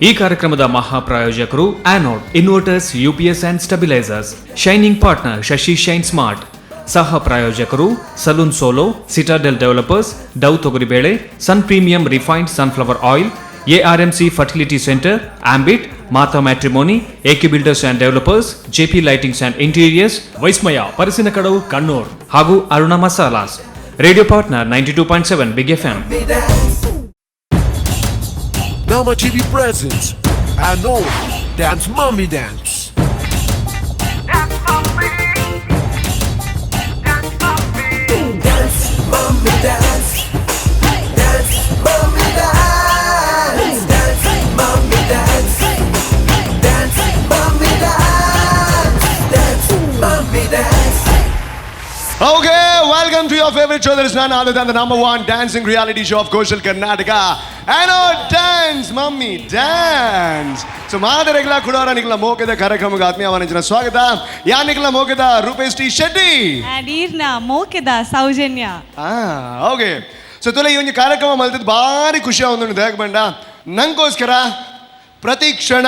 ಈ ಕಾರ್ಯಕ್ರಮದ ಮಹಾಪ್ರಾಯೋಜಕರು anode inverters, UPS and stabilisers. Shining partner Shashi shine smart. ಸಹ ಪ್ರಾಯೋಜಕರು ಸಲೂನ್ ಸೋಲೋ, ಸಿಟಾಡೆಲ್ ಡೆವಲಪರ್ಸ್, ಡೌ ತೊಗರಿಬೇಳೆ, sun premium refined sunflower oil, ARMC fertility centre, ambit, Mata matrimony, AK builders and developers, JP lightings and interiors, ವೈಸ್ಮಯ ಪರಿಸಿನಕಡವು ಕಣ್ಣೂರ್ ಹಾಗೂ Aruna masalas. Radio partner 92.7 big FM. Nama TV presents Anod Dance Mommy Dance. Dance mommy, dance mommy, Dance mommy dance, dance mommy dance, dance mommy dance, dance mommy dance, dance mommy dance. Okay, welcome to your favorite show. There is none other than the number one dancing reality show of Koshal Karnataka. Anod Dance Mommy Dance. So ಮಾದರೆಗಳ ಕುಡಾರ ನಿಖಲ ಮೋಕೆದ ಕಾರ್ಯಕ್ರಮಕ್ಕೆ ಆತ್ಮೀಯವಾದ ಸ್ವಾಗತ. ಯಾ ನಿಖಲ ಮೋಕೆದ Rupesh T Shetty ಅಡೀರ್ನ ಮೋಕೆದ Soujanya. Okay. So ತುಲೆ ಈ ಒಂದು ಕಾರ್ಯಕ್ರಮ ಮಲ್ತಿದ್ದು ಭಾರಿ ಖುಷಿ ಒಂದು ದೇಹಕ್ಕೆ ಬಂಡ. ನಂಗೋಸ್ಕರ ಪ್ರತಿ ಕ್ಷಣ,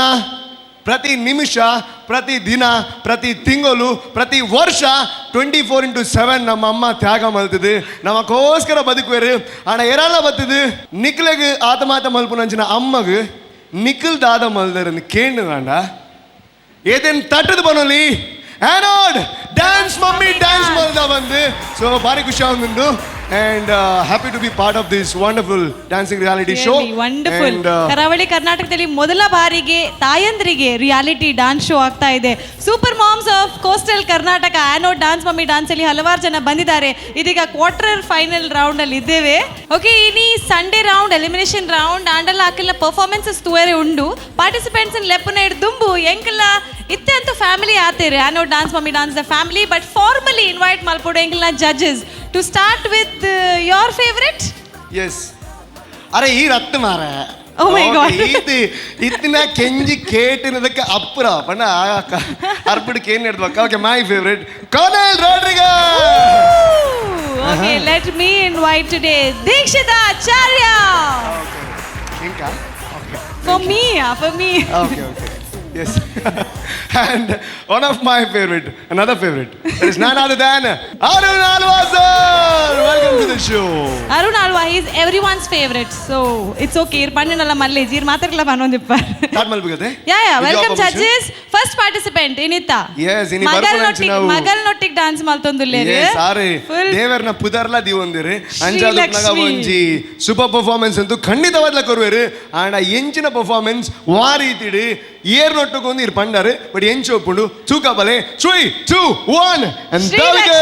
ಪ್ರತಿ ನಿಮಿಷ, ಪ್ರತಿ ದಿನ, ಪ್ರತಿ ತಿಂಗಳು, ಪ್ರತಿ ವರ್ಷ 24/7 ನಮ್ಮ ಅಮ್ಮ ತ್ಯಾಗ ಮಲ್ತಿದ್ದು ನಮಗೋಸ್ಕರ ಬದುಕುವೇರು. ಆಣ ಎರಲ್ಲ ಬತ್ತದು ನಿಕ್ಲೆಗೆ ಆತ ಮಾತ ಮಲ್ಪು ನಂಚಿನ ಅಮ್ಮಗೆ ನಿಖಿಲ್ ದಾದ ಮಲ್ದರನ್ನು ಕೇಂಡು ಕಾಂಡ ಏತೇನು ತಟ್ಟದು ಬನ್ನೋಲಿ ಆನೋಡ್ ಡ್ಯಾನ್ಸ್ ಮಮ್ಮಿ ಡ್ಯಾನ್ಸ್ ಮಲ್ದ ಬಂದು. ಸೊ ಭಾರಿ ಖುಷಿ ಆಗುಂದು and happy to be part of this wonderful dancing reality show. Wonderful. ಕರಾವಳಿ ಕರ್ನಾಟಕದಲ್ಲಿ ಮೊದಲ ಬಾರಿಗೆ ತಾಯಂದ್ರಿಗೆ ರಿಯಾಲಿಟಿ ಡಾನ್ಸ್ ಶೋ ಆಗ್ತಾ ಇದೆ. Super moms of coastal Karnataka anode dance mummy dance ಅಲ್ಲಿ ಹಲವಾರು ಜನ ಬಂದಿದ್ದಾರೆ. ಇದೀಗ ಕ್ವಾರ್ಟರ್ ಫೈನಲ್ ರೌಂಡ್ ಅಲ್ಲಿ ಇದ್ದೇವೆ. ಓಕೆ, ಇನಿ ಸಂಡೇ ರೌಂಡ್ ಎಲಿಮಿನೇಷನ್ ರೌಂಡ್ ಆಂಡಲ್ಲ ಆಕೆಲ್ಲ ಪರ್ಫಾರ್ಮೆನ್ಸಸ್ ತೂವರೆ ಉಂಡು. ಪಾರ್ಟಿಸಿಪೆಂಟ್ಸ್ ಲೆಪ್ಪನ ದುಂಬು ಎಂಕಲ್ಲ ಇತ್ತೆ ಅಂತ ಫ್ಯಾಮಿಲಿ ಆತೇರೆ Anode dance mummy dance the family. But formally invite ಮಲ್ಪೋಡು ಎಂಕಲ್ನ judges to start with your favorite. Yes. ಅರೆ ಈ ರತ್ತು ಮಾರ. Oh my God. ಇತ್ತಿನ ಕೆಂಜಿ ಕೇಟಿನದಕ್ಕೆ ಅಪ್ಪುರ ಬಣ್ಣ ಅರ್ಬಿಡ್ ಕೇನ್ ಹಿಡ್ಬೇಕು. Okay, my favourite Cornel Rodrigues. Okay, let me invite today Deekshita Acharya. Inka? Okay. For me. Okay. Yes. And one of my favorite, another favorite, there is none other than Arun Alwa sir. Welcome to the show. Arun Alwa, he is everyone's favorite, so it's okay. Pannanalla malle jeer maatarkala banondippar. Start malbigate? Yeah. Welcome judges. First participant Inita. Yes, ini magal nottik dance maltondulleri. Yes, sorry. ದೇವರನ ಪುದರ್ಲ ದಿವಂದಿರಿ ಅಂಜಾದುನಾಗ ಒಂಜಿ super performance ಅಂತೂ ಖಂಡಿತವಾದ್ಲ ಕೊರುವೆರು. ಆಂಡ ಎಂಚಿನ ಪರ್ಫಾರ್ಮೆನ್ಸ್ ವಾರೀತಿಡಿ ಏರ್ ನೊಟ್ಟುಕೊಂದು ಇರ್ ಪಂಡರು. ಬಟ್ ಎಂಚು ಒಪ್ಪುಂಡು ಚೂಕಬಲೆ 3, 2, 1 and there we go.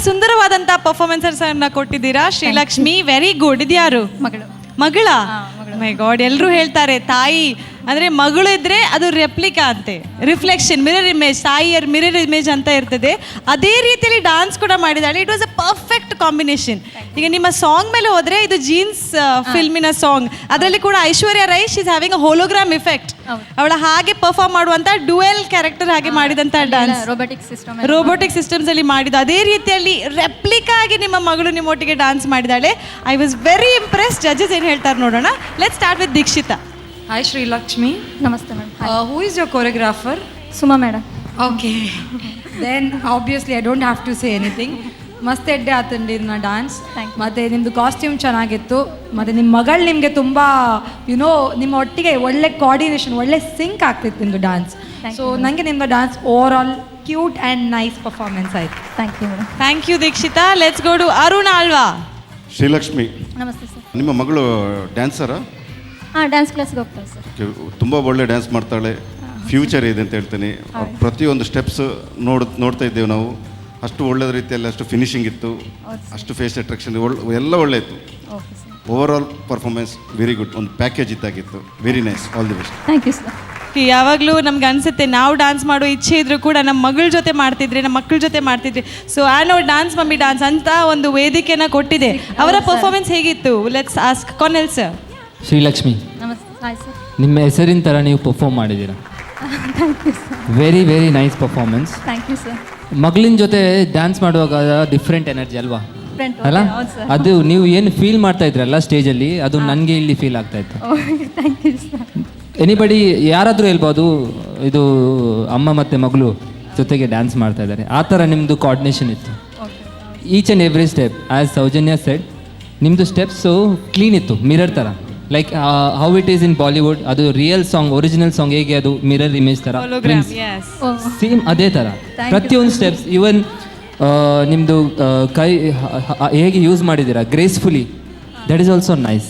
ಸುಂದರವಾದಂತ ಪರ್ಫಾರ್ಮೆನ್ಸಸ್ ಅನ್ನ ಕೊಟ್ಟಿದ್ದೀರಾ ಶ್ರೀಲಕ್ಷ್ಮಿ. Very good. ಇದ್ಯಾರು? ಮಗಳ? ಮೈ ಗಾಡ್, ಎಲ್ಲರೂ ಹೇಳ್ತಾರೆ ತಾಯಿ ಅಂದ್ರೆ ಮಗಳು ಇದ್ರೆ ಅದು ರೆಪ್ಲಿಕಾ ಅಂತೆ, ರಿಫ್ಲೆಕ್ಷನ್, ಮಿರರ್ ಇಮೇಜ್, ತಾಯಿಯರ್ ಮಿರರ್ ಇಮೇಜ್ ಅಂತ ಇರ್ತದೆ. ಅದೇ ರೀತಿಯಲ್ಲಿ ಡಾನ್ಸ್ ಕೂಡ ಮಾಡಿದಾಳೆ. It was a perfect combination. ಈಗ ನಿಮ್ಮ ಸಾಂಗ್ ಮೇಲೆ ಹೋದ್ರೆ ಇದು ಜೀನ್ಸ್ ಫಿಲ್ಮಿನ ಸಾಂಗ್, ಅದರಲ್ಲಿ ಕೂಡ Aishwarya Rai she's having a hologram effect. ಅವಳ ಹಾಗೆ ಪರ್ಫಾರ್ಮ್ ಮಾಡುವಂತ ಡ್ಯುಯಲ್ ಕ್ಯಾರೆಕ್ಟರ್ ಹಾಗೆ ಮಾಡಿದಂತ ಡಾನ್ಸ್ ರೋಬೋಟಿಕ್ ಸಿಸ್ಟಮ್ಸ್ ಅಲ್ಲಿ ಮಾಡಿದ ಅದೇ ರೀತಿಯಲ್ಲಿ ರೆಪ್ಲಿಕಾ ಆಗಿ ನಿಮ್ಮ ಮಗಳು ನಿಮ್ಮೊಟ್ಟಿಗೆ ಡಾನ್ಸ್ ಮಾಡಿದಾಳೆ. I was very impress. Judges ಏನು ಹೇಳ್ತಾರೆ ನೋಡೋಣ. Let's start with Dikshita. Hi Sri Lakshmi. Namaste ma'am. Who is your choreographer? Suma madam. Okay. Then obviously I don't have to say anything. ಮಸ್ತ್ ಎಡ್ಡೆ ಆತಂಡಿ ಇದನ್ನ ಡಾನ್ಸ್. ಮತ್ತು ನಿಮ್ಮದು ಕಾಸ್ಟ್ಯೂಮ್ ಚೆನ್ನಾಗಿತ್ತು. ಮತ್ತು ನಿಮ್ಮ ಮಗಳು ನಿಮಗೆ ತುಂಬ ಯುನೋ ನಿಮ್ಮ ಒಟ್ಟಿಗೆ ಒಳ್ಳೆ ಕೋಆರ್ಡಿನೇಷನ್, ಒಳ್ಳೆ ಸಿಂಕ್ ಆಗ್ತಿತ್ತು ನಿಮ್ಮದು ಡಾನ್ಸ್. ಸೊ ನನಗೆ ನಿಮ್ಮದು dance overall cute and nice performance ಆಯಿತು. Thank you madam. Thank you Dikshita. Let's go to Arun Alva. Srilakshmi, ನಮಸ್ತೆ ಸರ್. ನಿಮ್ಮ ಮಗಳು ಡ್ಯಾನ್ಸರಾ? ಡ್ಯಾನ್ಸ್ ಕ್ಲಾಸ್ಗೆ ಹೋಗ್ತಾರೆ ಸರ್. ತುಂಬ ಒಳ್ಳೆ ಡ್ಯಾನ್ಸ್ ಮಾಡ್ತಾಳೆ, ಫ್ಯೂಚರ್ ಇದೆ ಅಂತ ಹೇಳ್ತೀನಿ. ಪ್ರತಿಯೊಂದು ಸ್ಟೆಪ್ಸ್ ನೋಡ್ತಾ ಇದ್ದೇವೆ ನಾವು. ಅಷ್ಟು ಒಳ್ಳೆಯ ರೀತಿಯಲ್ಲಿ ಅಷ್ಟು ಫಿನಿಶಿಂಗ್ ಇತ್ತು, ಅಷ್ಟು ಫೇಸ್ ಅಟ್ರಾಕ್ಷನ್ ಎಲ್ಲ ಒಳ್ಳೆ ಇತ್ತು. Overall performance very good. ಒಂದು ಪ್ಯಾಕೇಜ್ ಇದ್ದಾಗಿತ್ತು. Very nice. All the best. Thank you sir. ಯಾವಾಗಲೂ ನಮ್ಗೆ ಅನ್ಸುತ್ತೆ ನಾವು ಡಾನ್ಸ್ ಮಾಡೋ ಇಚ್ಛೆ ಇದ್ರೂ ಕೂಡ ನಮ್ಮ ಮಗಳ ಜೊತೆ ಮಾಡ್ತಿದ್ರಿ, ನಮ್ಮ ಮಕ್ಕಳ ಜೊತೆ ಮಾಡ್ತಿದ್ರಿ. ಸೊ ಆ್ಯನೋ ಡಾನ್ಸ್ ಮಮ್ಮಿ ಡಾನ್ಸ್ ಅಂತ ಒಂದು ವೇದಿಕೆನ ಕೊಟ್ಟಿದೆ. ಅವರ ಪರ್ಫಾರ್ಮೆನ್ಸ್ ಹೇಗಿತ್ತು? Let's ask Colonel sir. Srilakshmi, ನಮಸ್ತೆ. Hi sir. ನಿಮ್ಮ ಹೆಸರಿನ ಥರ ನೀವು ಪರ್ಫಾರ್ಮ್ ಮಾಡಿದ್ದೀರಾ. Thank you sir. Very very nice performance. Thank you sir. ಮಗಳಿನ ಜೊತೆ ಡ್ಯಾನ್ಸ್ ಮಾಡುವಾಗ ಡಿಫ್ರೆಂಟ್ ಎನರ್ಜಿ ಅಲ್ವಾ? ಅಲ್ಲ, ಹೌದು ಸರ್. ಅದು ನೀವು ಏನು ಫೀಲ್ ಮಾಡ್ತಾ ಇದ್ರಲ್ಲ ಸ್ಟೇಜಲ್ಲಿ, ಅದು ನನಗೆ ಇಲ್ಲಿ ಫೀಲ್ ಆಗ್ತಾ ಇತ್ತು. Thank you sir. ಎನಿಬಡಿ ಯಾರಾದರೂ ಹೇಳ್ಬೋದು ಇದು ಅಮ್ಮ ಮತ್ತು ಮಗಳು ಜೊತೆಗೆ ಡ್ಯಾನ್ಸ್ ಮಾಡ್ತಾ ಇದ್ದಾರೆ, ಆ ಥರ ನಿಮ್ಮದು ಕೋಆರ್ಡಿನೇಷನ್ ಇತ್ತು. Each and every step as Soujanya said, ನಿಮ್ಮದು ಸ್ಟೆಪ್ಸು ಕ್ಲೀನ್ ಇತ್ತು, ಮಿರರ್ ಥರ. Like how it is in Bollywood, ಅದು ರಿಯಲ್ ಸಾಂಗ್, ಒರಿಜಿನಲ್ ಸಾಂಗ್ ಹೇಗೆ ಅದು ಮಿರರ್ ಇಮೇಜ್ ಥರ ಸೇಮ್ ಅದೇ ಥರ ಪ್ರತಿಯೊಂದು ಸ್ಟೆಪ್ಸ್. ಈವನ್ ನಿಮ್ಮದು ಕೈ ಹೇಗೆ ಯೂಸ್ ಮಾಡಿದ್ದೀರಾ gracefully, that is also nice.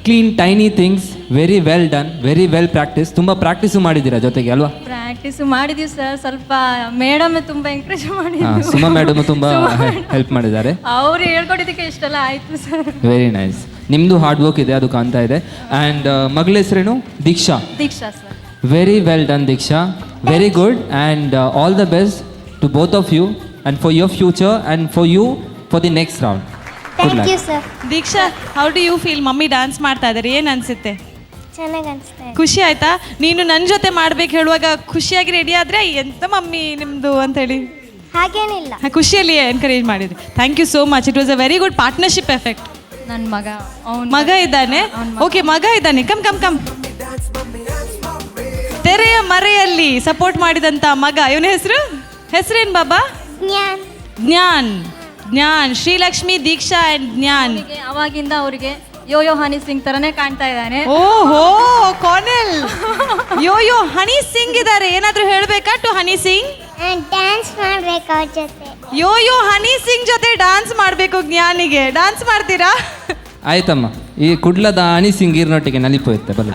Clean tiny things, very well done, very well practice. ತುಂಬ ಪ್ರಾಕ್ಟೀಸು ಮಾಡಿದ್ದೀರಾ ಜೊತೆಗೆ ಅಲ್ವಾ? ಪ್ರಾಕ್ಟೀಸು ಮಾಡಿದ್ದೀವಿ ಸರ್. ಸ್ವಲ್ಪ ಮೇಡಮ್ ತುಂಬ ಎಂಕರೇಜ್ ಮಾಡಿದ್ರು. ಸುಮಾ ಮೇಡಮ್ ತುಂಬ ಹೆಲ್ಪ್ ಮಾಡಿದ್ದಾರೆ. ಅವ್ರು ಹೇಳ್ಕೊಟ್ಟಿದ್ದಕ್ಕೆ ಇಷ್ಟೆಲ್ಲ ಆಯಿತು ಸರ್. Very nice. ನಿಮ್ಮದು ಹಾರ್ಡ್ ವರ್ಕ್ ಇದೆ, ಅದು ಕಾಣ್ತಾ ಇದೆ. ಆ್ಯಂಡ್ ಮಗಳ ಹೆಸರೇನು? Diksha. Diksha sir. Very well done Diksha, very good. And all the best to both of you and for your future and for you for the next round. Thank you sir. Diksha, how do you feel? Mummy dance ಮಾಡ್ತಾ ಇದ್ದಾರೆ, ಏನು ಅನ್ಸುತ್ತೆ? ಚೆನ್ನಾಗಿ ಅನಿಸ್ತಾ ಇದೆ. ಖುಷಿ ಆಯ್ತಾ? ನೀನು ನನ್ನ ಜೊತೆ ಮಾಡ್ಬೇಕು ಹೇಳುವಾಗ ಖುಷಿಯಾಗಿ ರೆಡಿ ಆದರೆ ಎಂತ ಮಮ್ಮಿ ನಿಮ್ಮದು ಅಂತೇಳಿ ಹಾಗೇನಿಲ್ಲ, ಖುಷಿಯಲ್ಲಿ ಎನ್ಕರೇಜ್ ಮಾಡಿದ್ರಿ. Thank you so much. It was a very good partnership effect. ನನ್ನ ಮಗ ಮಗ ಇದ್ದಾನೆ. ಓಕೆ, ಮಗ ಇದ್ದಾನೆ. Come come come. ತೆರೆಯ ಮರೆಯಲ್ಲಿ ಸಪೋರ್ಟ್ ಮಾಡಿದಂತ ಮಗ, ಇವನ ಹೆಸರೇನು ಬಾಬಾ? ಜ್ಞಾನ್. ಜ್ಞಾನ್. ಜ್ಞಾನ್. ಶ್ರೀಲಕ್ಷ್ಮಿ, ದೀಕ್ಷಾ ಅಂಡ್ ಜ್ಞಾನ್. ಅವಾಗಿಂದ ಅವರಿಗೆ ಯೋಯೋ ಹನಿ ಸಿಂಗ್ ತರನೇ ಕಾಣ್ತಾ ಇದ್ದಾನೆ. ಓಹೋ, ಕಾನೆಲ್ ಯೋಯೋ ಹನಿ ಸಿಂಗ್ ಇದ್ದಾರೆ. ಏನಾದ್ರೂ ಹೇಳ್ಬೇಕಾ ಟು ಹನಿ ಸಿಂಗ್? ಡ್ಯಾನ್ಸ್ ಮಾಡ್ಬೇಕು ಅವ್ರ ಜೊತೆ. ಯೋಯೋ ಹನಿ ಸಿಂಗ್ ಜೊತೆ ಡಾನ್ಸ್ ಮಾಡಬೇಕು ಜ್ಞಾನಿಗೆ. ಡಾನ್ಸ್ ಮಾಡ್ತೀರಾ? ಆಯ್ತಮ್ಮ, ಈ ಕುಡ್ಲದ ಹನಿ ಸಿಂಗೀರ್ನೊಟ್ಟಿಗೆ ನಲಿಪೋಯ್ತೆ ಬಲ್ಲ.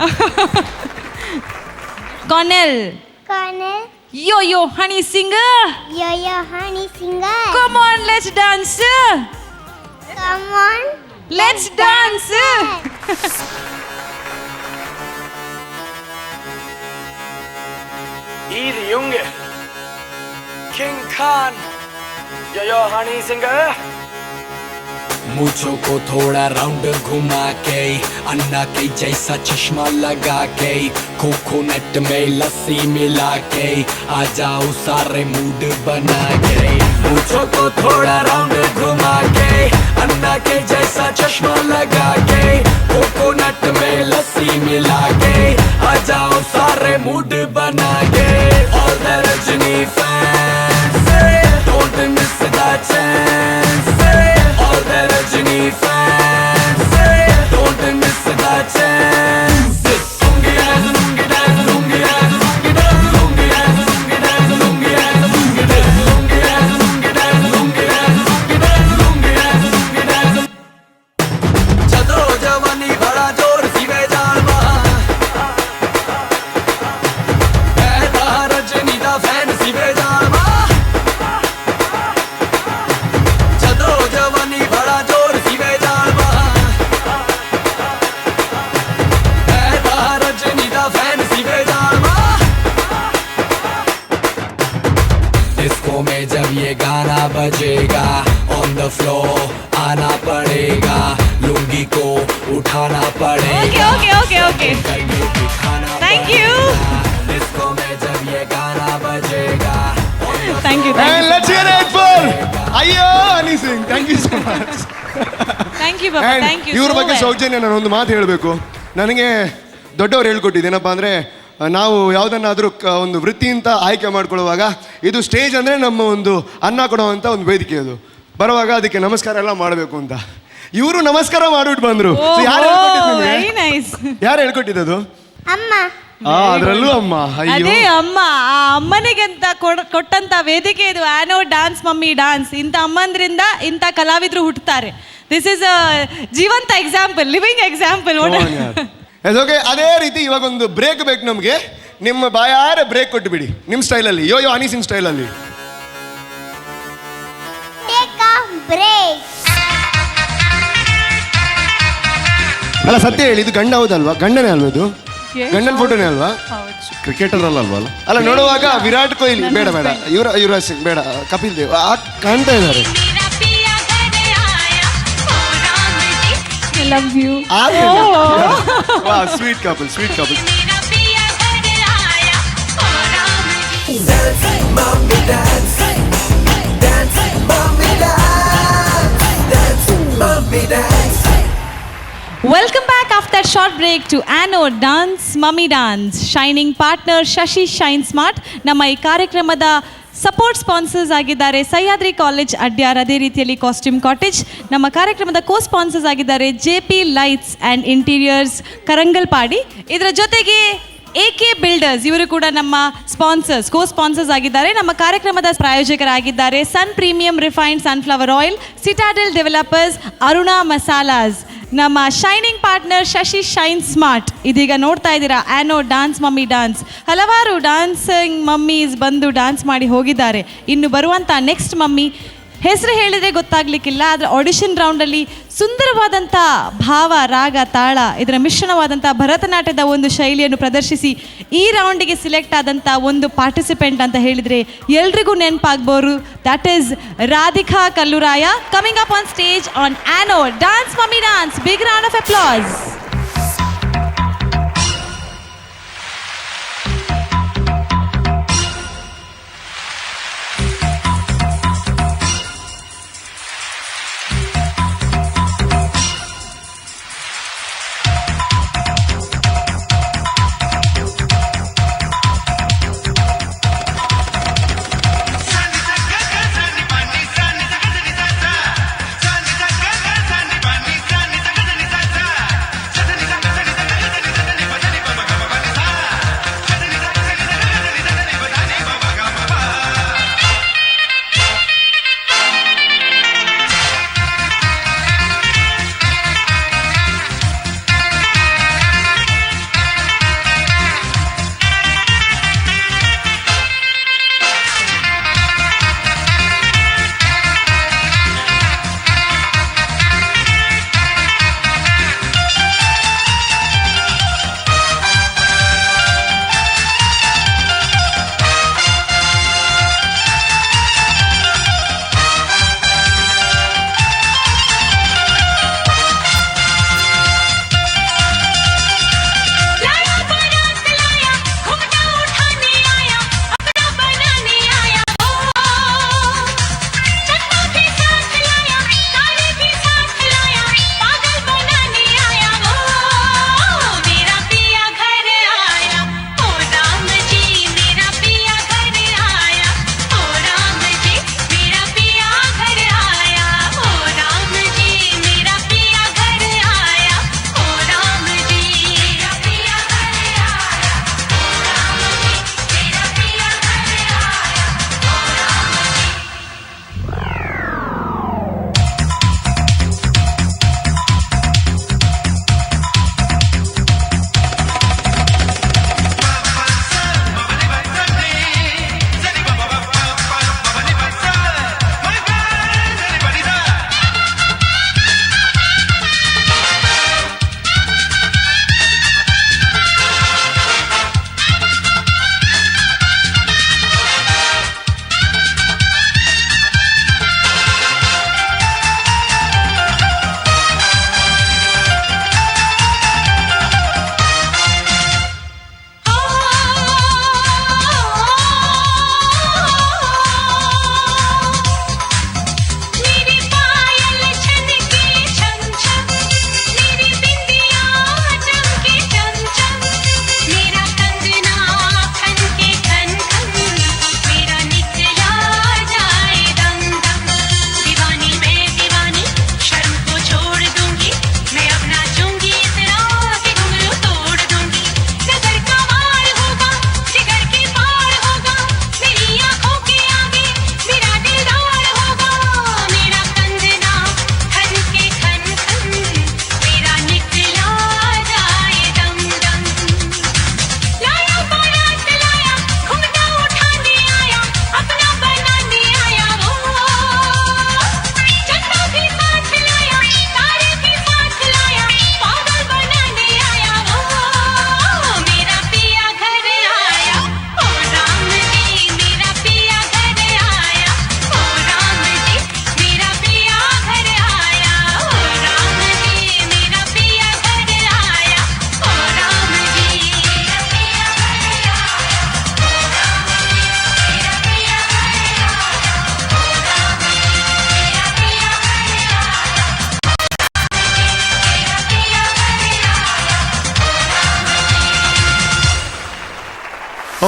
Colonel. Colonel. Yo yo Honey Singh. Yo yo Honey singer. Come on, let's dance. Come on, let's dance. Easy Junge. King Khan. Yo honey singer. मुझो को थोड़ा राउंड घुमा के अन्ना के जैसा चश्मा लगा के कोकोनट में लस्सी मिला के आ जाओ सारे मूड बना के मुझो को थोड़ा राउंड घुमा के अन्ना के जैसा चश्मा लगा के कोकोनट में लस्सी मिला के आ जाओ सारे मूड बना के all the Rajni fans don't miss the chance. All the Rajni fans don't miss the chance. Lungi dance, lungi dance, lungi dance, lungi dance, lungi dance, lungi dance, lungi dance, lungi dance, lungi dance, lungi dance, lungi dance, lungi dance, lungi dance, lungi dance. floor, आना पड़ेगा, लुंगी को उठाना पड़ेगा। Okay, okay, okay, okay. Thank you. Disco में जब ये गाना बजेगा, Thank you. And let's hear it for ಅಯ್ಯೋ Honey Singh. Thank you so much. Thank you, Baba. Thank you. ಇವ್ರ so ಬಗ್ಗೆ well. ಸೌಜನ್ಯ ನಾನು ಒಂದು ಮಾತು ಹೇಳಬೇಕು. ನನಗೆ ದೊಡ್ಡವ್ರು ಹೇಳ್ಕೊಟ್ಟಿದ್ದು ಏನಪ್ಪ ಅಂದರೆ, ನಾವು ಯಾವುದನ್ನಾದರೂ ಒಂದು ವೃತ್ತಿಯಿಂದ ಆಯ್ಕೆ ಮಾಡ್ಕೊಳ್ಳುವಾಗ ಇದು ಸ್ಟೇಜ್ ಅಂದರೆ ನಮ್ಮ ಒಂದು ಅನ್ನ ಕೊಡುವಂಥ ಒಂದು ವೇದಿಕೆ, ಅದು ಬರುವಾಗ ಅದಕ್ಕೆ ನಮಸ್ಕಾರ ಎಲ್ಲ ಮಾಡಬೇಕು ಅಂತ. ಇವರು ನಮಸ್ಕಾರ ಮಾಡಿಬಿಟ್ಟು ಬಂದರು. ಯಾರು ಹೇಳ್ಕೊಟ್ಟಿದ್ದು ನಿಮಗೆ? Very nice. ಯಾರು ಹೇಳ್ಕೊಟ್ಟಿದ್ದು? ಅಮ್ಮ. ಅದರಲ್ಲೂ ಅಮ್ಮ. ಅಯ್ಯೋ ಅದೇ ಅಮ್ಮ, ಆ ಅಮ್ಮನಿಗಂತ ಕೊಟ್ಟಂತ ವೇದಿಕೆ ಇದು ಆನೋ ಡಾನ್ಸ್ ಮಮ್ಮಿ ಡಾನ್ಸ್. ಇಂಥ ಅಮ್ಮಂದ್ರಿಂದ ಇಂಥ ಕಲಾವಿದರು ಹುಟ್ಟುತ್ತಾರೆ. ದಿಸ್ ಇಸ್ ಅ ಜೀವಂತ ಎಕ್ಸಾಂಪಲ್, ಲಿವಿಂಗ್ ಎಕ್ಸಾಂಪಲ್. ಓಕೆ, ಅದೇ ರೀತಿ ಇವಾಗ ಒಂದು ಬ್ರೇಕ್ ಬೇಕು ನಮಗೆ. ನಿಮ್ಮ ಬಾಯಾರ ಬ್ರೇಕ್ ಕೊಟ್ಟು ಬಿಡಿ ನಿಮ್ಮ ಸ್ಟೈಲಲ್ಲಿ, ಯೋ ಹನಿ ಸಿಂಗ್ ಸ್ಟೈಲಲ್ಲಿ. Take a break. ಅಲ್ಲ ಸತ್ಯ ಹೇಳಿ, ಇದು ಗಂಡ ಹೌದಲ್ವಾ? ಗಂಡನೇ ಅಲ್ವಾ ಇದು? ಗಂಡನ ಫೋಟೋನೇ ಅಲ್ವಾ? ಕ್ರಿಕೆಟರ್ ಅಲ್ವಾ? ಅಲ್ಲ ನೋಡುವಾಗ ವಿರಾಟ್ ಕೊಹ್ಲಿ ಬೇಡ, ಯುವರಾಜ್ ಸಿಂಗ್ ಬೇಡ, ಕಪಿಲ್ ದೇವ್ ಕಾಣ್ತಾ ಇದ್ದಾರೆ. I love you. Sweet couple, sweet couple. Welcome back after that short break to Ano Dance Mummy Dance. Shining partner Shashi Shine Smart. ನಮ್ಮ ಈ ಕಾರ್ಯಕ್ರಮದ ಸಪೋರ್ಟ್ ಸ್ಪಾನ್ಸರ್ಸ್ ಆಗಿದ್ದಾರೆ ಸಹ್ಯಾದ್ರಿ ಕಾಲೇಜ್ ಅಡ್ಯಾರ್, ಅದೇ ರೀತಿಯಲ್ಲಿ ಕಾಸ್ಟ್ಯೂಮ್ ಕಾಟೇಜ್. ನಮ್ಮ ಕಾರ್ಯಕ್ರಮದ ಕೋ ಸ್ಪಾನ್ಸರ್ಸ್ ಆಗಿದ್ದಾರೆ JP lights and interiors Karangalpadi. ಇದರ ಜೊತೆಗೆ AK ಬಿಲ್ಡರ್ಸ್, ಇವರು ಕೂಡ ನಮ್ಮ ಸ್ಪಾನ್ಸರ್ಸ್, ಕೋ ಸ್ಪಾನ್ಸರ್ಸ್ ಆಗಿದ್ದಾರೆ. ನಮ್ಮ ಕಾರ್ಯಕ್ರಮದ ಪ್ರಾಯೋಜಕರಾಗಿದ್ದಾರೆ Sun premium refined sunflower oil, Citadel Developers, Aruna Masalas. ನಮ್ಮ shining partner Shashi shine Smart. ಇದೀಗ ನೋಡ್ತಾ ಇದ್ದೀರಾ ಆನೋ ಡಾನ್ಸ್ ಮಮ್ಮಿ ಡಾನ್ಸ್. ಹಲವಾರು ಡಾನ್ಸಿಂಗ್ ಮಮ್ಮೀಸ್ ಬಂದು ಡಾನ್ಸ್ ಮಾಡಿ ಹೋಗಿದ್ದಾರೆ. ಇನ್ನು ಬರುವಂಥ ನೆಕ್ಸ್ಟ್ ಮಮ್ಮಿ ಹೆಸರು ಹೇಳಿದರೆ ಗೊತ್ತಾಗಲಿಕ್ಕಿಲ್ಲ, ಆದರೆ ಆಡಿಷನ್ ರೌಂಡಲ್ಲಿ ಸುಂದರವಾದಂಥ ಭಾವ, ರಾಗ, ತಾಳ ಇದರ ಮಿಶ್ರಣವಾದಂಥ ಭರತನಾಟ್ಯದ ಒಂದು ಶೈಲಿಯನ್ನು ಪ್ರದರ್ಶಿಸಿ ಈ ರೌಂಡಿಗೆ ಸಿಲೆಕ್ಟ್ ಆದಂಥ ಒಂದು ಪಾರ್ಟಿಸಿಪೆಂಟ್ ಅಂತ ಹೇಳಿದರೆ ಎಲ್ರಿಗೂ ನೆನಪಾಗ್ಬೋದು. That is Radhika Kalluraya, coming up on stage on ಆನೋ dance mummy dance. Big round of applause.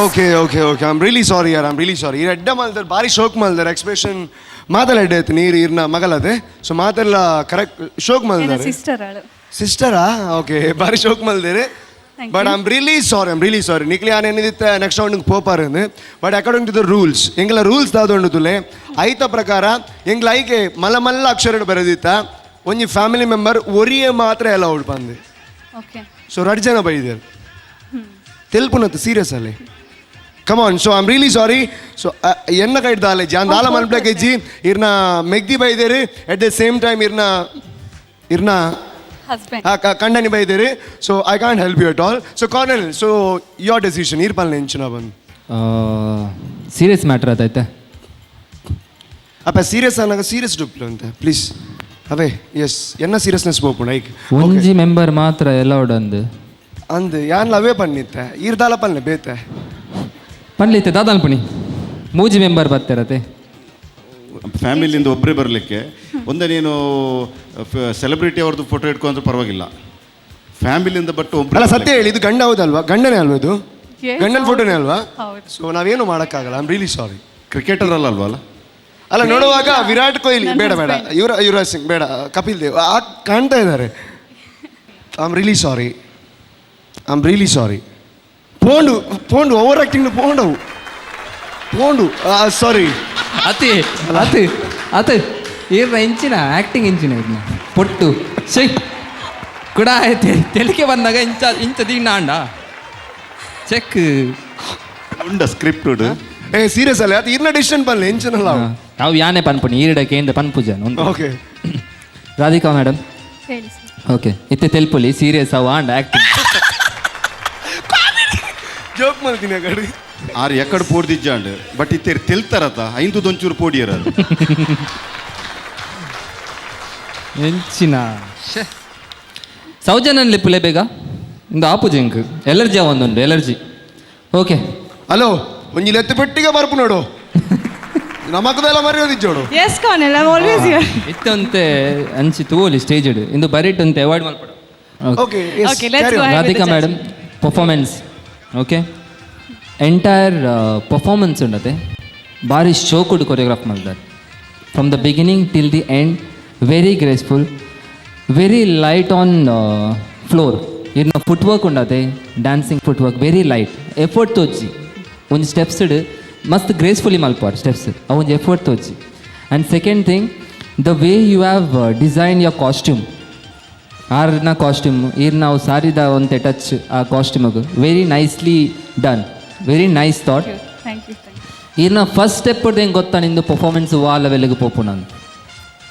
Okay okay okay I'm really sorry ಯಾರ್ ಐಮ್ ರಿಯಲಿ ಸಾರಿ. ಎಡ್ಡ ಮಲ್ದಾರೆ ಭಾರಿ ಶೋಕ್ ಮಲ್ದಾರೆ ಎಕ್ಸ್ಪ್ರೆಷನ್ ಮಾತೆಲ್ಲ ಎಡ್ಡೆ ಆಯ್ತು ನೀರು ಇರ್ನ ಮಗಲದೆ ಸೊ ಮಾತೆಲ್ಲ ಕರೆಕ್ಟ್ ಶೋಕ್ ಮಲ್ದಾರೆ. ಸಿಸ್ಟರಾ ಓಕೆ ಭಾರಿ ಶೋಕ್ ಮಲ್ದೇರೆ ಬಟ್ ಐಮ್ ರಿಯಲಿ ಸಾರಿ ನಿಕ್ಲಿ ಆನೆ ಏನಿದಿತ್ತೆ ನೆಕ್ಸ್ಟ್ ರೌಂಡ್ ಪೋಪಾರಂದು but according to the rules ಎಂಗ್ಲ ರೂಲ್ಸ್ ದಾದೊಂಡು ತುಲೆ ಐತ ಪ್ರಕಾರ ಎಂಗ್ಲ ಐಕೆ ಮಲ್ಲ ಮಲ್ಲ ಅಕ್ಷರ ಬರೆದಿತ್ತ ಒಂಜಿ ಫ್ಯಾಮಿಲಿ ಮೆಂಬರ್ ಒರಿಯೇ ಮಾತ್ರ ಎಲ್ಲ ಔಟ್ ಬಂದು ಸೊ 2 ಜನ ಬೈದೇರು ತೆಲ್ಪುನತ್ತು ಸೀರಿಯಸ್ ಅಲ್ಲಿ ಕಮಾನ್. So I'm really sorry. So ಎನ್ನ ಕೈಟ್ ದಾಲೆ ಜಾನ್ ದಾಲ ಮಲ್ಪ್ಲಕ್ಕೆ ಇಜ್ಜಿ ಇರ್ನ ಮೆಗ್ದಿ ಬೈದೇರಿ ಎಟ್ ದ ಸೇಮ್ ಟೈಮ್ ಇರ್ನ ಕಂಡನಿ ಬೈದೇರಿ. So I can't help you at all. So carnal so your decision ಇರ್ಪಲ್ಲೆ ಎಂಚಿನ ಬಂದು ಸೀರಿಯಸ್ ಮ್ಯಾಟ್ರ್ ಆತೈತೆ ಅಪ್ಪ ಸೀರಿಯಸ್ ಅನ್ನಾಗ ಸೀರಿಯಸ್ ಡುಪ್ಲು ಅಂತ ಪ್ಲೀಸ್ ಅವೇ ಎಸ್ ಎನ್ನ ಸೀರಿಯಸ್ನೆಸ್ ಪೋಪುಂಡು ಐಕ್ ಒಂಜಿ ಮೆಂಬರ್ ಮಾತ್ರ ಎಲ್ಲೋಡ್ ಅಂದು ಯಾನ್ಲ ಅವೇ ಪನ್ನಿತ್ತೆ ಈರ್ದಾಲ ಪಲ್ಲೆ ಬೇತೆ ಪನ್ಲಿತ್ತೆ ದಾದಾಲ್ ಪುಣಿ ಮೂಜಿ ಮೆಂಬರ್ ಬರ್ತಿರತ್ತೆ ಫ್ಯಾಮಿಲಿಯಿಂದ ಒಬ್ಬರೇ ಬರಲಿಕ್ಕೆ ಒಂದೇ ನೀನು ಸೆಲೆಬ್ರಿಟಿ ಅವ್ರದ್ದು ಫೋಟೋ ಇಟ್ಕೊಂಡ್ರೆ ಪರವಾಗಿಲ್ಲ ಫ್ಯಾಮಿಲಿಯಿಂದ ಬಟ್ ಒಬ್ಬರು ಅಲ್ಲ ಸತ್ಯ ಹೇಳಿ ಇದು ಗಂಡ ಹೌದಲ್ವಾ ಗಂಡನೇ ಅಲ್ವಾ ಇದು ಗಂಡನ ಫೋಟೋನೇ ಅಲ್ವಾ ಸೊ ನಾವೇನು ಮಾಡೋಕ್ಕಾಗಲ್ಲ ಐಮ್ ರಿಯಲಿ ಸಾರಿ. ಕ್ರಿಕೆಟರ್ ಅಲ್ವಾ ಅಲ್ಲ ನೋಡುವಾಗ ವಿರಾಟ್ ಕೊಹ್ಲಿ ಬೇಡ ಯುವರಾಜ್ ಸಿಂಗ್ ಬೇಡ ಕಪಿಲ್ ದೇವ್ ಕಾಣ್ತಾ ಇದ್ದಾರೆ. ಐಮ್ ರಿಯಲಿ ಸಾರಿ ಪೋಂಡು ಓವರ್ ಆಕ್ಟಿಂಗ್ ಪೋಂಡು ಸಾರಿ ಅತು ಇರ್ನ ಇಂಚಿನ ಆ್ಯಕ್ಟಿಂಗ್ ಇಂಚಿನ ಇದನ್ನ ಪೊಟ್ಟು ಶೈ ಕೂಡ ತೆಲಿಕೆ ಬಂದಾಗ ಇಂಚ ದಿನ ಅಂಡ ಚೆಕ್ ಉಂಡ ಸ್ಕ್ರಿಪ್ಟ್ ಏ ಸೀರಿಯಸ್ ಅಲ್ಲ ಅದು ಇರ್ನ ಡಿಸಿಷನ್ ಪನ್ಲೆ ಎಂಚನಲ್ಲ ನಾವು ಯಾನೇ ಪನ್ಪುಣಿ ಈರಡಕ್ಕೆ ಏಂದ ಪನ್ಪುಜನ್ ಓಕೆ ರಾಧಿಕಾ ಮೇಡಮ್ ಓಕೆ ಇತ್ತೆ ತೆಲ್ಪುಲಿ ಸೀರಿಯಸ್ ಅವ ಅಂಡ್ ಆ್ಯಕ್ಟಿಂಗ್ ಜೋಕ್ ಮಾಡ್ತೀನಿ ಕಡೆ ಆರು ಎಕ್ಕಡೆ ಪೋಡ್ದಿಜ್ಜಾಂಡ್ ಬಟ್ ಇತ್ತೆ ತೆಲ್ತಾರತ್ತ ಐದು ದೊಂಚೂರು ಪೋಡಿಯರ ಎಂಚಿನ ಸೌಜನ್ಯನ್ ಲಿಪ್ಪುಲೆ ಬೇಗ ಇಂದು ಆಪುಜೆಂಕ್ ಎಲರ್ಜಿ ಒಂದುಂಡು ಎಲರ್ಜಿ ಓಕೆ ಹಲೋ ಒಂಜಿ ಲೆತ್ತು ಪೆಟ್ಟಿಗೆ ಬರ್ಪು ನೋಡು ನಮಕದೆಲ್ಲ ಮರೆಯೋದಿಜ್ಜೋಡು yes Colonel I always hear ಇತ್ತಂತೆ ಅಂಚಿ ತೂಲಿ ಸ್ಟೇಜ್ ಇಡು ಇಂದು ಬರಿಟ್ ಅವಾಯ್ಡ್ ಮಾಡ್ಕೊಡು okay Okay, let's go ahead. Radhika madam performance okay entire performance ಉಂಡತೆ ಭಾರಿ ಶೋಕುಡು ಕೊರಿಯೋಗ್ರಾಫ್ ಮಾಡ್ತಾರೆ from the beginning till the end very graceful very light on floor ಇನ್ನು ಫುಟ್ ವರ್ಕ್ ಉಂಡತೆ dancing footwork very light effort ತೋಚಿ ಒಂದು steps ಇಡು ಮಸ್ತ್ gracefully ಮಲ್ಪಾರು ಸ್ಟೆಪ್ಸ್ ಒಂದು ಎಫರ್ಟ್ ತೋಚಿ and second thing the way you have design your costume ಆರ್ನ costume ಈಗ ನಾವು ಸಾರಿದ ಒಂತೆ ಟಚ್ ಆ ಕಾಸ್ಟ್ಯೂಮಿಗೆ very nicely done very nice thought ಈರ್ನ ಫಸ್ಟ್ ಸ್ಟೆಪ್ ಹೆಂಗೆ ಗೊತ್ತಾ ನಿಂದು ಪರ್ಫಾರ್ಮೆನ್ಸ್ ವಾ ಲೆವೆಲ್ಗೆ ಪೋಪು ನಾನು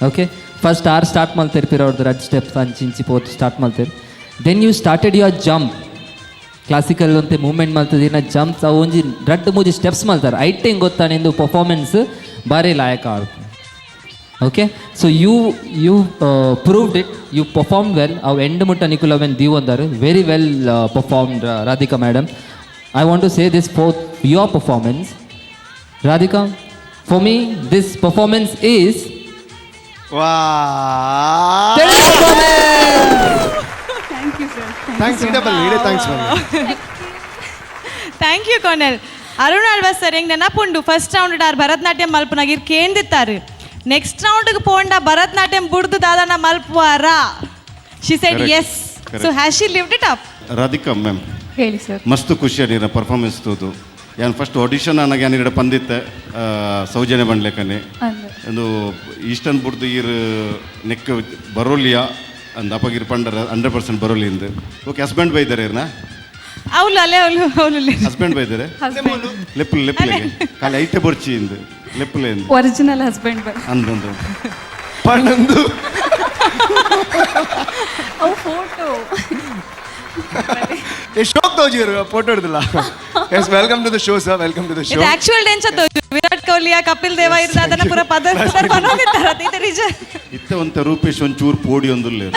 ಓಕೆ ಫಸ್ಟ್ ಸ್ಟಾರ್ಟ್ ಮಾಡ್ತಿರ್ತೀರ ಅವ್ರದ್ದು 2 ಸ್ಟೆಪ್ಸ್ ಇಂಚಿ ಪೋತ್ ಸ್ಟಾರ್ಟ್ ಮಾಡ್ತೀರಿ then you started your jump classical ಅಂತೆ ಮೂವ್ಮೆಂಟ್ ಮಾಡ್ತಿದ್ದೀನ ಜಂಪ್ಸ್ ಅವು ಒಂಜಿ 2-3 ಸ್ಟೆಪ್ಸ್ ಮಾಡ್ತಾರೆ ಐಟ್ ಹೆಂಗೆ ಗೊತ್ತಾ ನಿಂದು ಪರ್ಫಾರ್ಮೆನ್ಸ್ ಭಾರಿ ಲಾಯಕ ಆಡ್ತು okay so you proved it you perform well ಅವು ಎಂಡ್ ಮುಟ್ಟ ನಿಕುಲವೆನ್ ದೀವ್ ಅಂದರು very well performed Radhika madam I want to say this for your performance Radhika for me this performance is thank you Colonel. Arun Alva's sir ಹೆಂಗೆ ನೆನಪುಂಡು ಫಸ್ಟ್ ರೌಂಡ್ ಆರ್ ಭರತನಾಟ್ಯಂ ಮಲ್ಪನಾಗ ಇರ್ ಕೇಂದಿತ್ತಾರೆ ನೆಕ್ಸ್ಟ್ ರೌಂಡ್ಗೆ ಪೋಂಡ ಭರತನಾಟ್ಯಂ ಬುಡ್ದು ದಾದನ ಮಲ್ಪುವಾರ she said yes so has she lived it up. Radhika ma'am ಹೇಳಿ ಸರ್. ಮಸ್ತ್ ಖುಷಿ ನೀರ ಪರ್ಫಾರ್ಮೆನ್ಸ್ ತೋದು ಯಾನು ಫಸ್ಟ್ ಆಡಿಷನ್ ನನಗೆ ಯಾನಿಡ ಪಂದಿತ್ತೆ ಸೌಜನ್ಯ ಬಂಡ್ಲೆಕನೆ ಒಂದು ಈಸ್ಟರ್ನ್ ಬುಡ್ದು ಈರ್ ನೆಕ್ ಬರೋಲಿಯಾ ಅಂದ ಅಪ್ಪಗಿರ್ ಪಂಡರ 100% ಬರೋಲಿ ಇಂದು ಓಕೆ ಹಸ್ಬೆಂಡ್ ಬೈದಾರೆ ಇರ್ನ ಅವಳು ಅಲ್ಲೇ ಅವಳು ಹಸ್ಬೆಂಡ್ ಬೈದಾರೆ ಲೆಪ್ಪಲೆ ಕಾಲಿ ಐಟೆ ಬರ್ಚಿ ಇಂದು ಲೆಪ್ಪಲೆ ಇಂದು ಒರಿಜಿನಲ್ ಹಸ್ಬೆಂಡ್ ಬೈ ಅಂದೊಂದು ಪಣ್ಣಂದು ಅವು ಫೋಟೋ ಶೋಕ್ ತೋಜಿರು ಫೋಟೋ ಹಿಡಿದಿಲ್ಲ. Yes welcome to the show sir welcome to the show. ಇದು ಆಕ್ಚುಯಲ್ ಡ್ಯಾನ್ಸ್ ಅದು ವಿರಾಟ್ ಕೊಹ್ಲಿ ಕಪಿಲ್ ದೇವ ಇರ್ದ ಅದನ್ನ ಪೂರ ಪದ ಬನೋಗಿದ್ದಾರೆ ಇದು ನಿಜ. ಇತ್ತ ಒಂತ ರೂಪೇಶ್ ಒಂಚೂರು ಪೋಡಿ ಒಂದುಲ್ಲೆ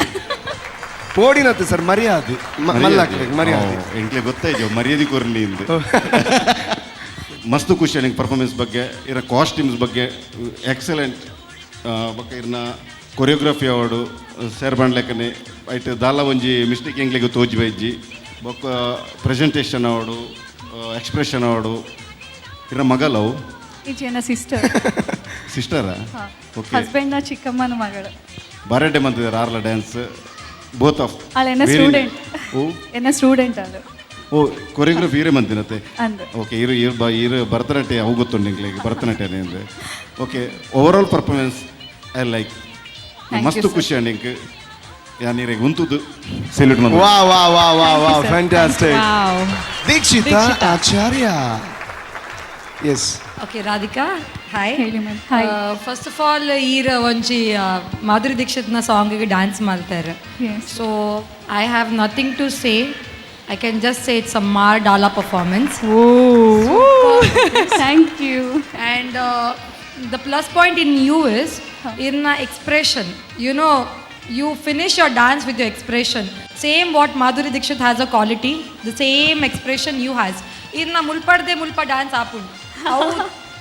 ಪೋಡಿನತ್ತು ಸರ್ ಮರ್ಯಾದೆ ಮರ್ಯಾದೆ ಎಂಕ್ಲೆ ಗೊತ್ತಾಯ್ತು ಮರ್ಯಾದೆ ಕೊರ್ಲಿ ಇಂದು ಮಸ್ತ್ ಖುಷಿ ನಿಂಗೆ ಪರ್ಫಾರ್ಮೆನ್ಸ್ ಬಗ್ಗೆ ಇರ ಕಾಸ್ಟ್ಯೂಮ್ಸ್ ಬಗ್ಗೆ ಎಕ್ಸಲೆಂಟ್ ಬೊಕ್ಕ ಇರ್ನ ಕೊರಿಯೋಗ್ರಫಿ ಅವಾರ್ಡು ಸೇರ್ ಬಾಂಡ್ಲೆಕ್ಕನೆ ಐಟ್ ದಾಲ ಒಂಜಿ ಮಿಸ್ಟೇಕ್ ಎಂಗ್ಲಿಗೆ ತೋಜಿ ಬೈಜಿ ಬೊಕ್ಕ ಪ್ರೆಸೆಂಟೇಷನ್ ಅವಾರ್ಡು ಎಕ್ಸ್ಪ್ರೆಷನ್ ಅವಾರ್ಡು ಇರ ಮಗಲವು ಈಚೆನ ಸಿಸ್ಟರ್ ಸಿಸ್ಟರಾ ಓಕೆ ಹಸ್ಬೆಂಡ್ನ ಚಿಕ್ಕಮ್ಮನ ಮಗಳು ಬರಡೆ ಬಂದಿದ್ದಾರೆ ಆರ್ಲ ಡ್ಯಾನ್ಸ್ ಬೋತ್ ಆಫ್ ಅಲ್ಲ ಎನ್ನ ಸ್ಟೂಡೆಂಟ್ ಎನ್ನ ಸ್ಟೂಡೆಂಟ್ ಅದು ಓ ಕೊರಿಯೋಗ್ರಫಿ ಇರೇ ಮಂತಿನತ್ತೆ ಅಂದ್ ಓಕೆ ಇರು ಭರತನಾಟ್ಯ ಅವು ಗೊತ್ತುಂಡು ನಿಂಗೆ ಭರತನಾಟ್ಯನೇ ಅಂದ್ರೆ okay overall performance I like ಮಸ್ತ್ ಖುಷಿ ಅಂಡ್ ಇಂಕ್ ಯಾನೀರಿಗೆ ಉಂತುದು ಸೆಲ್ಯೂಟ್ ಮಾಡಿ ವಾ ವಾ ವಾ ವಾ ವಾ fantastic Dikshita Acharya yes okay Radhika hi ಹೇಳಿ ma'am hi first of all ಈರ ಒಂಜಿ ಮಾಧುರಿ ದೀಕ್ಷಿತ್ನ ಸಾಂಗಿಗೆ ಡ್ಯಾನ್ಸ್ ಮಾಡ್ತಾರೆ so I have nothing to say I can just say it's a ಮಾರ್ ಡಾಲಾ performance thank you and the plus point in you is in expression you know you finish your dance with your expression same what Madhuri Dixit has a quality the same expression you has irna mulpa dance apund how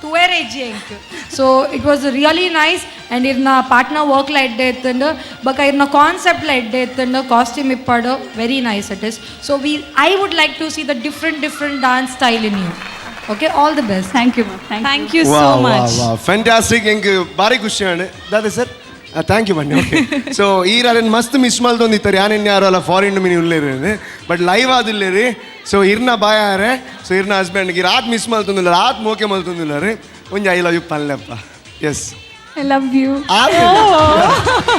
tuere jenk so it was really nice and irna partner work la idde ettund baka irna concept la idde ettund costume ippadu very nice it is so I would like to see the different dance style in you okay all the best thank you ma'am Thank you so much. wow fantastic enku bari khushi ande that is sir thank you ಬನ್ನಿ okay so ಈ ರಾರನ್ ಮಸ್ತ್ miss ಮಲ್ತೊಂದಿತ್ತಾರೆ ಯಾನೇನು ಯಾರು ಅಲ್ಲ foreign ಮಿನಿ ಉಳ್ಳೇರಿ ಬಟ್ ಲೈವ್ ಆದಿಲ್ಲ ರೀ ಸೊ ಇರ್ನ ಬಾಯಾರೆ ಸೊ ಇರ್ನ ಹಸ್ಬೆಂಡ್ಗೆ ರಾತ್ ಮಿಸ್ ಮಲ್ತೊಂದಿಲ್ಲ ರಾತ್ ಮೋಕೆ ಮಲ್ತೊಂದಿಲ್ಲ ರೀ ಒಂಜಿ ಐ ಲವ್ ಯು ಪಲ್ಲೆಪ್ಪ yes I love you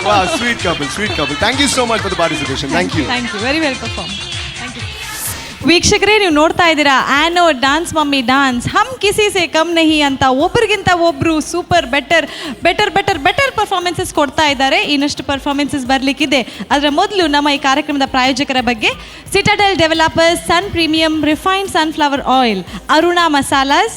wow sweet couple thank you so much for the participation thank you very well perform thank you ವೀಕ್ಷಕರೇ ನೀವು ನೋಡ್ತಾ ಇದ್ದೀರಾ ಆ್ಯನೋ ಡಾನ್ಸ್ ಮಮ್ಮಿ ಡಾನ್ಸ್ ಹಮ್ ಕಿಸಿ ಸೇ ಕಮ್ ನಹಿ ಅಂತ ಒಬ್ರಿಗಿಂತ ಒಬ್ಬರು ಸೂಪರ್ ಬೆಟರ್ ಪರ್ಫಾರ್ಮೆನ್ಸಸ್ ಕೊಡ್ತಾ ಇದ್ದಾರೆ ಇನ್ನಷ್ಟು ಪರ್ಫಾರ್ಮೆನ್ಸಸ್ ಬರಲಿಕ್ಕಿದೆ ಅದರ ಮೊದಲು ನಮ್ಮ ಈ ಕಾರ್ಯಕ್ರಮದ ಪ್ರಾಯೋಜಕರ ಬಗ್ಗೆ Citadel Developers Sun premium refined sunflower oil Aruna Masalas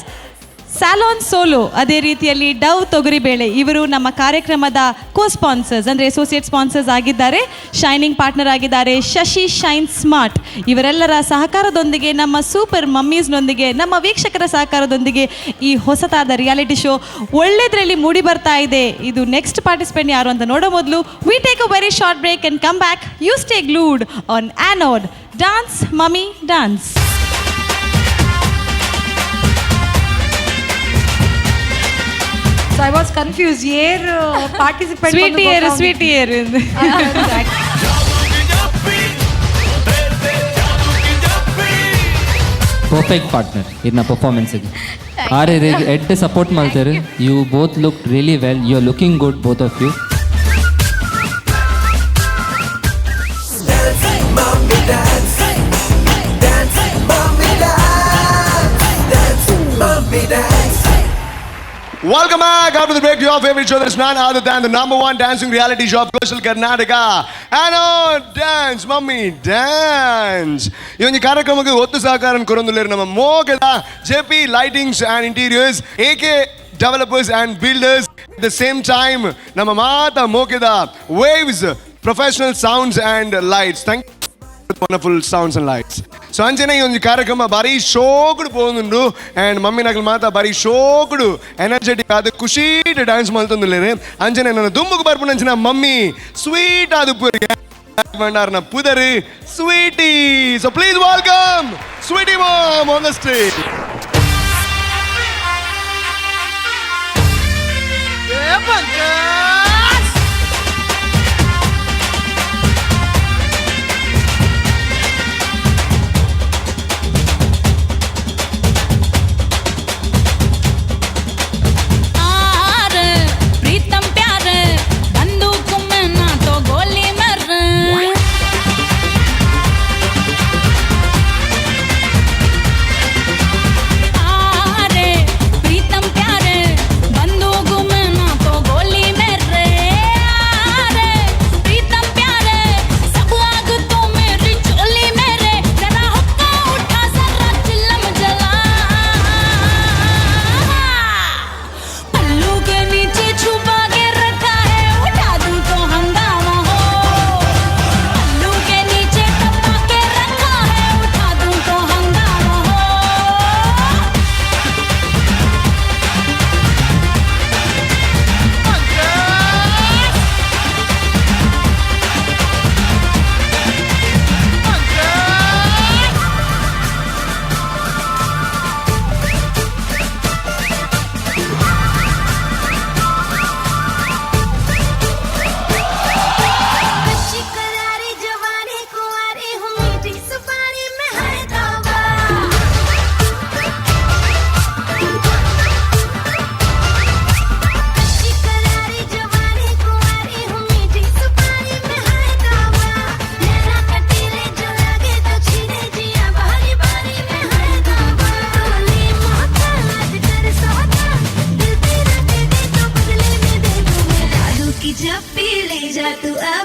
Salon Solo ಅದೇ ರೀತಿಯಲ್ಲಿ ಡವ್ ತೊಗರಿಬೇಳೆ ಇವರು ನಮ್ಮ ಕಾರ್ಯಕ್ರಮದ ಕೋ ಸ್ಪಾನ್ಸರ್ಸ್ ಅಂದರೆ ಅಸೋಸಿಯೇಟ್ ಸ್ಪಾನ್ಸರ್ಸ್ ಆಗಿದ್ದಾರೆ ಶೈನಿಂಗ್ ಪಾರ್ಟ್ನರ್ ಆಗಿದ್ದಾರೆ ಶಶಿ ಶೈನ್ ಸ್ಮಾರ್ಟ್ ಇವರೆಲ್ಲರ ಸಹಕಾರದೊಂದಿಗೆ ನಮ್ಮ ಸೂಪರ್ ಮಮ್ಮೀಸ್ನೊಂದಿಗೆ ನಮ್ಮ ವೀಕ್ಷಕರ ಸಹಕಾರದೊಂದಿಗೆ ಈ ಹೊಸತಾದ ರಿಯಾಲಿಟಿ ಶೋ ಒಳ್ಳೆದರಲ್ಲಿ ಮೂಡಿ ಬರ್ತಾ ಇದೆ ಇದು ನೆಕ್ಸ್ಟ್ ಪಾರ್ಟಿಸಿಪೆಂಟ್ ಯಾರು ಅಂತ ನೋಡೋ ಮೊದಲು we take a very short break and come back you stay glued on ಆ್ಯನೋಡ್ dance mummy dance so I was confused year participant sweet year perfect partner ಇದನ್ನ ಪರ್ಫಾರ್ಮೆನ್ಸಿಗೆ ಆರೆ ಎಡ್ಡೆ ಸಪೋರ್ಟ್ ಮಾಡ್ತಾರೆ you both look really well you are looking good both of you Welcome back after the break to your favorite show that's none other than the number one dancing reality show of Coastal Karnataka. Hello, Dance Mummy Dance. ಈ ಒಂದು ಕಾರ್ಯಕ್ರಮಕ್ಕೆ ಒತ್ತು ಸಹಕಾರ ಕೊರೊಂದುಲ್ಲೇರು ನಮ್ಮ ಮೋಗದ JP Lightings and Interiors AK Developers and Builders at the same time ನಮ್ಮ ಮಾತ ಮೋಗದ Waves Professional Sounds and Lights. Thank you. Wonderful sounds and lights. So ಅಂಜನೆ ಈ ಒಂದು ಕಾರ್ಯಕ್ರಮ ಬಾರಿ ಶೋಕುಡು ಪೋನುಂಡು ಆ್ಯಂಡ್ ಮಮ್ಮಿ ನಗಲು ಮಾತ ಬಾರಿ ಶೋಕುಡು ಎನರ್ಜೆಟಿಕ್ ಆದ ಖುಷಿ ಡ್ಯಾನ್ಸ್ ಮಲ್ತೊಂದುಲ್ಲೇರಿ ಅಂಜನೆ ನನ್ನ ದುಮ್ಮುಗು ಬರ್ಪುಂಡು ಅಂಚಿನ ಮಮ್ಮಿ ಸ್ವೀಟ್ ಆದ ಪೂರಿಗೆ ಭಂಡಾರನ ಪುದರಿ Sweety so please welcome Sweety mom on the stage प्रीतम प्यारे बंदूक में ना तो गोली मेरे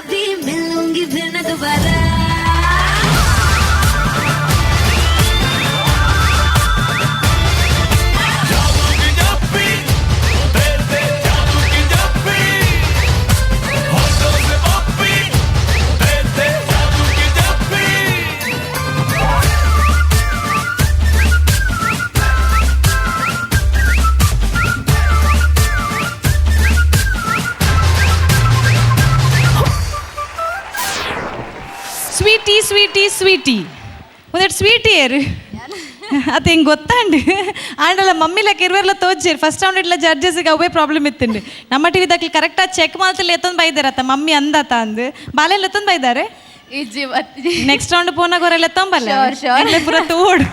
भी मिलूंगी फिर न दोबारा ಸ್ವೀಟಿ ಒಂದೆರಡು ಸ್ವೀಟಿ ಏರು ಅದು ಹಿಂಗೆ ಗೊತ್ತಾಂಡು ಆಂಡಲ್ಲ ಮಮ್ಮಿಲಕ್ಕೆ ಇರುವೆಲ್ಲ ತೋಚಿರು ಫಸ್ಟ್ ರೌಂಡ್ ಇಟ್ಲ ಜಡ್ಜಸ್ಗೆ ಅವೇ ಪ್ರಾಬ್ಲಮ್ ಇತ್ತಂಡು ನಮ್ಮ ಟಿ ವಿದಾಗಲಿ ಕರೆಕ್ಟಾಗಿ ಚೆಕ್ ಮಾಡ್ತಲ್ಲಿ ಎತ್ತೊಂದು ಬೈದಾರತ್ತ ಮಮ್ಮಿ ಅಂದತ ಅಂದು ಬಾಲೆಲ್ಲ ಎತ್ತೊಂದು ಬೈದಾರೆ ನೆಕ್ಸ್ಟ್ ರೌಂಡ್ ಪೋನಾಗೋರೆಲ್ಲ ಎತ್ತೊಂಬಲ್ಲ ಪೂರ ತೋಡು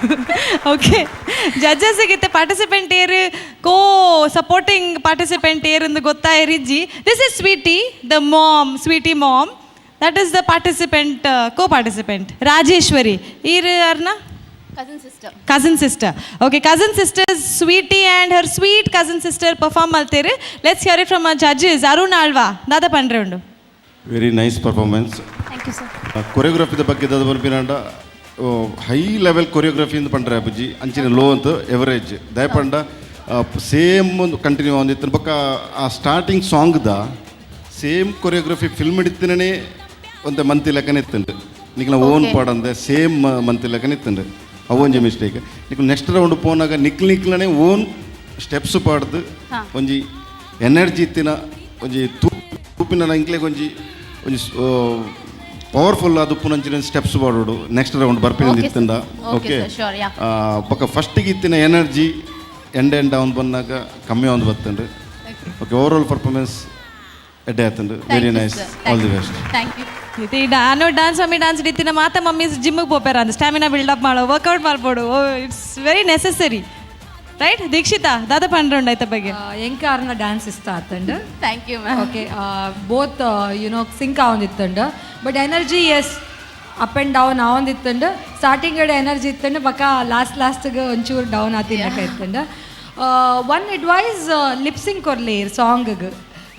ಓಕೆ ಜಡ್ಜಸ್ಗಿತ್ತೆ ಪಾರ್ಟಿಸಿಪೆಂಟ್ ಏರು ಕೋ ಸಪೋರ್ಟಿಂಗ್ ಪಾರ್ಟಿಸಿಪೆಂಟ್ ಏರು ಎಂದು ಗೊತ್ತಾಯಿರಿಜ್ಜಿ this is Sweety the mom Sweety mom that is the participant co-participant Rajeshwari irna cousin sister okay cousin sister Sweetie and her sweet cousin sister perform maltere let's hear it from our judges Arun Alva dada pandre undu very nice performance thank you sir choreography ಬಗ್ಗೆ ದಾದ ಬರ್ಪಿನಾಂಡ high level choreography ಇಂದ ಪಂಡ್ರೆ ಅಪ್ಪಜಿ ಅಂಚಿನ low ಅಂತ average ದಯಪಂಡ same ಒಂದು continue ಒಂದಿತ್ತು ಬಕ್ಕ ಆ ಸ್ಟಾರ್ಟಿಂಗ್ ಸಾಂಗ್ದ ಸೇಮ್ ಕೊರಿಯೋಗ್ರಫಿ ಫಿಲ್ಮ್ ಹಿಡಿತಿನೇ ಒಂದು ಮಂತಿ ಲೆಕ್ಕನ ಇತ್ತುಂಡು ನಿಕ್ಲ ಓನ್ ಪಾಡಂದೆ ಸೇಮ್ ಮಂತಿ ಲೆಕ್ಕನ ಇತ್ತುಂಡು ಅವೊಂಜಿ ಮಿಸ್ಟೇಕ್ ನಿಕ್ಲು ನೆಕ್ಸ್ಟ್ ರೌಂಡ್ ಪೋನಾಗ ನಿಕ್ಲನೆ ಓನ್ ಸ್ಟೆಪ್ಸ್ ಪಾಡ್ದು ಒಂಜಿ ಎನರ್ಜಿ ಇತ್ತಿನ ಒಂಜಿ ತೂಪಿನ ಇಂಕ್ಲೆಗೆ ಒಂಜಿ ಪವರ್ಫುಲ್ ಅದು ಪುನಂಚಿನ ಸ್ಟೆಪ್ಸ್ ಪಾಡೋಡು ನೆಕ್ಸ್ಟ್ ರೌಂಡ್ ಬರ್ಪಿನ ಇತ್ತಂಡ ಓಕೆ ಬೊಕ್ಕ ಫಸ್ಟಿಗೆ ಇತ್ತಿನ ಎನರ್ಜಿ ಎಂಡ್ ಡೌನ್ ಬಂದಾಗ ಕಮ್ಮಿ ಒಂದು ಬತ್ತುಂಡು ಓಕೆ ಓವರ್ ಆಲ್ ಪರ್ಫಾರ್ಮೆನ್ಸ್ ಎಡ್ಡೆ ಆತುಂಡು very nice all the best thank you ಇದು ನಾನು ಡ್ಯಾನ್ಸ್ ಮಮ್ಮಿ ಡ್ಯಾನ್ಸ್ ಇತ್ತಿನ ಮಾತ ಮಮ್ಮಿ ಜಿಮ್ಮಿಗೆ ಹೋಗ್ಯಾರ ಅಂತ ಸ್ಟ್ಯಾಮಿನಾ ಬಿಲ್ಡಪ್ ಮಾಡೋ ವರ್ಕೌಟ್ ಮಾಡ್ಬೋಡು it's very necessary right Dikshita ದಾದ ಪಂಡ್ರೆ ಆಯ್ತ ಬಗ್ಗೆ ಎಂಕಾರ್ನ ಡ್ಯಾನ್ಸ್ ಇಷ್ಟ ಆತಂಡು thank you ma'am okay both you know sync ಆವಂದಿತ್ತಂಡು but energy is up and down ಆವಂದಿತ್ತಂಡು ಸ್ಟಾರ್ಟಿಂಗ್ ಎನರ್ಜಿ ಇತ್ತಂಡು ಬಕ್ಕ ಲಾಸ್ಟ್ಗೆ ಒಂಚೂರು ಡೌನ್ ಆತಿನಕ ಇತ್ತಂಡು ಒನ್ ಅಡ್ವೈಸ್ ಲಿಪ್ಸಿಂಗ್ ಕೊರ್ಲಿ ಸಾಂಗ್ಗೆ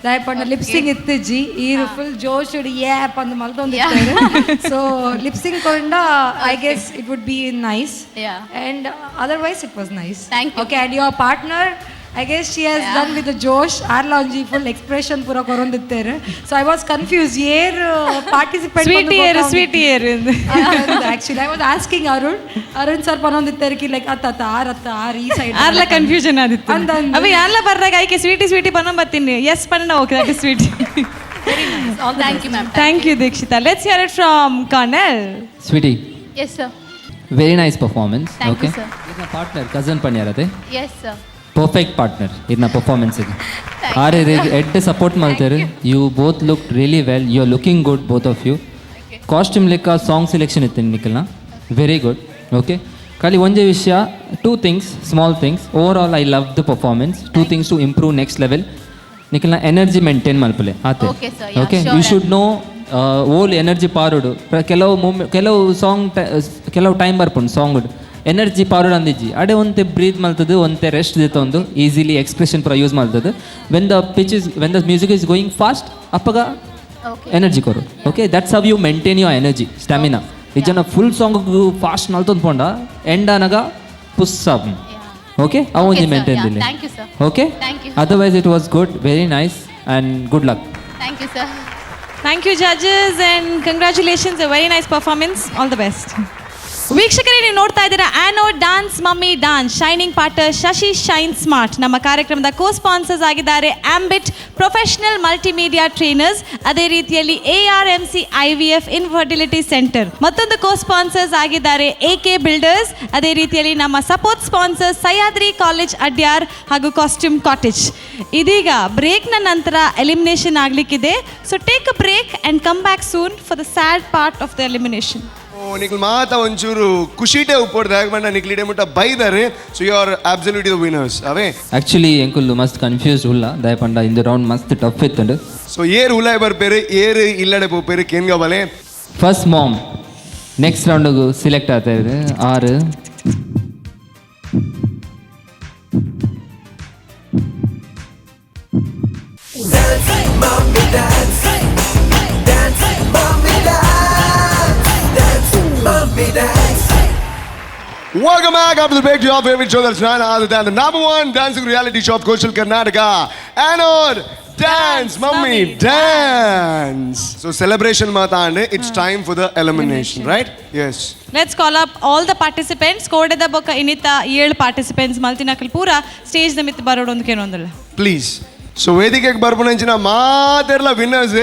ದಯಪಂಡ ಲಿಪ್ಸಿಂಗ್ ಇತ್ತಿಜ್ಜಿ ಈ ಫುಲ್ ಜೋಶ್ ಏಪ್ ಅಂದು ಮಲ್ತೊಂದಿರ್ತಾರೆ ಸೊ ಲಿಪ್ಸಿಂಗ್ ಕೊಂಡ I guess it would be nice and otherwise it was nice okay and your partner I guess she has done with ಜೋಶ್ ಆರ್ಲ ಒಂಜಿ ಫುಲ್ ಎಕ್ಸ್ಪ್ರೆಷನ್ ಪೂರ ಕೊರೊಂದಿತ್ತೇರು ಸೊ ಐ ವಾಸ್ ಕನ್ಫ್ಯೂಸ್ ಏರ್ ಪಾರ್ಟಿಸಿಪೇಟ್ ಸ್ವೀಟಿ ಏರು actually I was asking Arun sir ಪನೊಂದಿತ್ತೇರು like ಅತ್ತ ಆರ್ ಈ ಸೈಡ್ ಆರ್ಲ ಕನ್ಫ್ಯೂಷನ್ ಆದಿತ್ತು ಅವ ಯಾರ್ಲ ಬರ್ದಾಗ ಆಯ್ಕೆ ಸ್ವೀಟಿ ಪನ್ನೊಂದು ಬರ್ತೀನಿ ಎಸ್ ಪನ್ನ okay that is Sweety thank you ma'am thank you Dikshita let's hear it from Colonel Sweety yes sir very nice performance thank okay you sir ಇದನ್ನ ಪಾರ್ಟ್ನರ್ ಕಸನ್ ಪನ್ಯಾರದೆ ಎಸ್ ಸರ್ ಪರ್ಫೆಕ್ಟ್ ಪಾರ್ಟ್ನರ್ ಇದನ್ನ ಪರ್ಫಾರ್ಮೆನ್ಸಿಗೆ ಆರ್ ಎಡ್ ಸಪೋರ್ಟ್ ಮಾಡ್ತಾರೆ you both look really well you are looking good both of you costume ಲೆಕ್ಕ song selection ಇತ್ತು ನಿಖಿಲ್ನ ವೆರಿ ಗುಡ್ ಓಕೆ ಖಾಲಿ ಒಂದೇ ವಿಷಯ 2 things small things overall I love the performance 2 things to improve next level ನಿಖಿಲ್ನ energy maintain ಮಲ್ಪಲೆ ಆತೆ okay you should know whole energy ಪಾರುಡು ಕೆಲವು ಸಾಂಗ್ ಕೆಲವು ಟೈಮ್ ಬರ್ಪುಂಡು ಸಾಂಗ್ ಎನರ್ಜಿ ಪಾರುಡ್ ಅಂದಿಜ್ಜಿ ಅಡೆ ಒಂತೆ ಬ್ರೀತ್ ಮಲ್ತದು ಒಂತೆ ರೆಸ್ಟ್ ದಿತ್ತೊಂದು ಈಸಿಲಿ ಎಕ್ಸ್ಪ್ರೆಷನ್ ಪೂರ ಯೂಸ್ ಮಾಡ್ತದೆ when the music is going fast ಅಪ್ಪಗ ಎನರ್ಜಿ ಕೊರು okay that's how you maintain your energy stamina ಇಜನ ಫುಲ್ ಸಾಂಗ್ ಫಾಸ್ಟ್ ನಲ್ತೊಂದು ಪೋಂಡ ಎಂಡ್ ಅನಗ ಪುಸ್ಸಬ್ ಓಕೆ ಅವು ಒಂಜಿ ಮೇಂಟೈನ್ ದಿಲ್ಲ okay otherwise it was good very nice and good luck thank you sir thank you judges and congratulations a very nice performance all the best ವೀಕ್ಷಕರೇ ನೀವು ನೋಡ್ತಾ ಇದ್ದೀರಾ anode dance mummy dance shining partner Shashi shine smart ನಮ್ಮ ಕಾರ್ಯಕ್ರಮದ ಕೋ sponsors ಆಗಿದ್ದಾರೆ ಆಂಬಿಟ್ professional multimedia trainers ಅದೇ ರೀತಿಯಲ್ಲಿ ARMC IVF infertility centre ಮತ್ತೊಂದು ಕೋ ಸ್ಪಾನ್ಸರ್ಸ್ ಆಗಿದ್ದಾರೆ AK ಬಿಲ್ಡರ್ಸ್ ಅದೇ ರೀತಿಯಲ್ಲಿ ನಮ್ಮ support sponsors Sahyadri college Adyar ಹಾಗೂ ಕಾಸ್ಟ್ಯೂಮ್ ಕಾಟೇಜ್ ಇದೀಗ ಬ್ರೇಕ್ನ ನಂತರ ಎಲಿಮಿನೇಷನ್ ಆಗಲಿಕ್ಕಿದೆ so take a break and come back soon for the sad part of the elimination ನಿಕ್ಲು ಮಾತ ಒಂಚೂರು ಖುಷಿಟೇ ಉಪ್ಪೋಡು ದಾಗಬಂಡ ನಿಕ್ಲಿಡೆ ಮುಟ್ಟ ಬೈದಾರೆ so you are absolutely the winners ಅವೇ ಆಕ್ಚುಲಿ ಎಂಕುಲ್ ಮಸ್ತ್ ಕನ್ಫ್ಯೂಸ್ಡ್ ಉಲ್ಲ ದಯಪಂಡ ಇಂದು ರೌಂಡ್ ಮಸ್ತ್ ಟಫ್ ಇತ್ತುಂಡು ಸೊ ಏರ್ ಉಲಾಯ್ ಬರ್ಪೇರು ಏರ್ ಇಲ್ಲಡೆ ಪೋಪೇರು ಕೇನ್ಗಬಲೆ ಫಸ್ಟ್ ಮಾಮ್ ನೆಕ್ಸ್ಟ್ ರೌಂಡ್ಗೂ ಸಿಲೆಕ್ಟ್ ಆಗ್ತಾ ಇದೆ 6 Dance, mommy, dance. Dance. Welcome back after the break to your favorite show that's none other than the number one dancing reality show of Coastal Karnataka. Anod Dance Mummy Dance. So celebration matande, it's time for the elimination, right? Yes. Let's call up all the participants. Kodeda boka inita 7 participants maltinakal pura stage the mit barodondu kenondalla. Please. So ವೇದಿಕೆಗೆ ಬರ್ಪುನಂಚಿನ ಮಾತೆರ್ಲ winners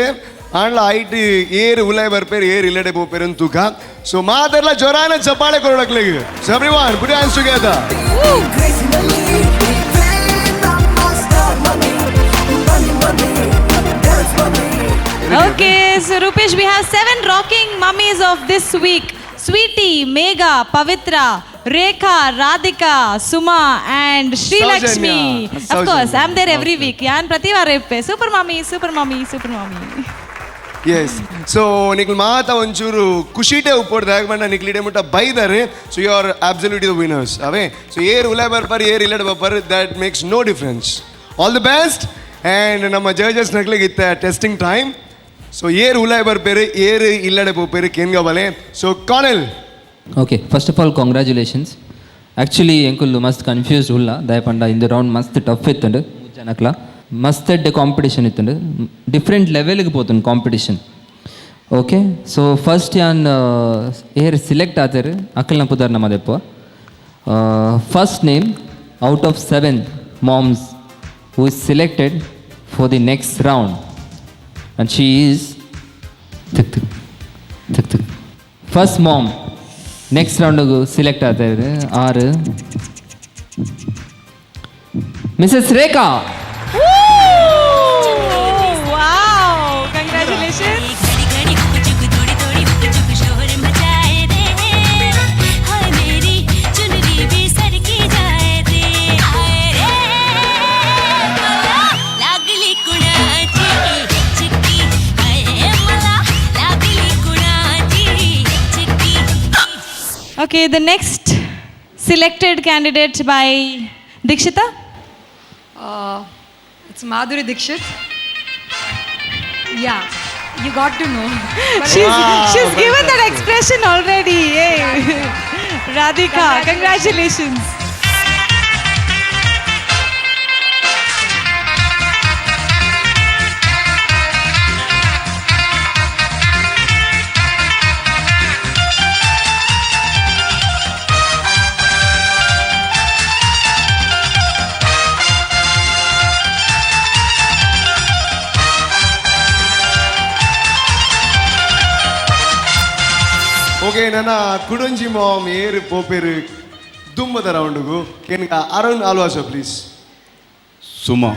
ಆಂಡ್ಲ ಐಟ್ ಏರ್ ಉಲೈ ಬರ್ಪೇರು ಏರ್ ಇಲ್ಲಡೆ ಬೋಪೇರು ಅಂತೂಕ ಸೊ ಮಾತೆರ್ಲ ಜೋರಾನ ಚಪ್ಪಾಳೆ ಕೊಡಕ್ಲಿಗೆ so everyone put your hands together. Okay, so Rupesh, we have 7 rocking mummies of this week. Sweetie, Megha, Pavitra, Rekha, Radhika, Suma and Sri Lakshmi. Of course, I'm there every week. Yan Prativareppe. Super mommy, super mommy, super mommy. Yes. So Nikhil ಮಾತ ಒಂಚೂರು ಖುಷಿಟೆ ಉಪ್ಪೋಡ್ದಾಗ ಬಂಡ ನಿಖಿಲಿಡೆ ಮುಟ್ಟ ಬೈದರೆ so you are absolutely the winners ಅವೇ so ಏರ್ ಉಲೈ ಬರ್ಪರ್ ಏರ್ ಇಲ್ಲಡೆ ಬರ್ಪರ್ that makes no difference. All the best. And ನಮ್ಮ ಜಡ್ಜಸ್ ನಕ್ಲಿಗೆ ಇತ್ತ ಟೆಸ್ಟಿಂಗ್ ಟೈಮ್. ಸೊ ಏರ್ ಉಲೈ ಬರ್ಪೇರು ಏರ್ ಇಲ್ಲಡೆ ಬೋಪೇರು ಕೇನ್ಗಬಲೆ. ಸೊ ಕಾನೆಲ್. Okay, first of all congratulations. Actually ಎಂಕುಲ್ಲು ಮಸ್ತ್ ಕನ್ಫ್ಯೂಸ್ಡ್ ಉಲ್ಲ ದಯಪಂಡ ಇಂದು ರೌಂಡ್ ಮಸ್ತ್ ಟಫ್ ಇತ್ತುಂಡು ಜನಕ್ಲ ಮಸ್ತ್ ಎಡ್ಡೆ ಕಾಂಪಿಟೇಷನ್ ಇತ್ತುಂಡು ಡಿಫ್ರೆಂಟ್ ಲೆವೆಲ್ಗೆ పోతుంది ಕಾಂಪಿಟೇಷನ್. ಓಕೆ, ಸೊ ಫಸ್ಟ್ ಯಾನ್ ಏರ್ ಸಿಲೆಕ್ಟ್ ಆತರು ಅಕ್ಕಲ್ನ ಪುದರ್ ನಮ್ಮದೆಪ್ಪ first name out of 7 moms who is selected for the next round and she is first mom next round select ಆತರು ಆರು Mrs. Rekha. Wow, congratulations. Okay, the next selected candidate by Dikshita. It's Madhuri Dixit. Yeah, you got to know. She's given that expression already. Hey. Radhika, congratulations. Okay, ನನ್ನ ಕುಡಂಜಿ mom ಏರ್ ಪೋಪೇರು ದುಂಬದ ರೌಂಡ್ಗೂ ಕೇನ್ಗ ಅರುಣ್ ಆಲ್ವಾಸೋ please. Suma.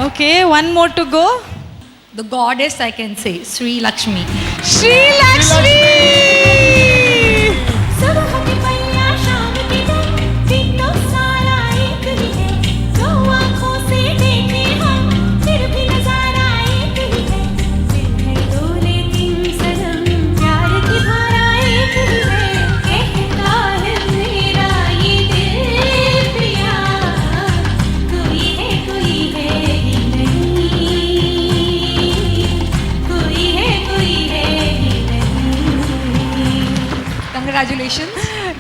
Okay, one more to go. The goddess, I can say, Sri Lakshmi. Sri Lakshmi!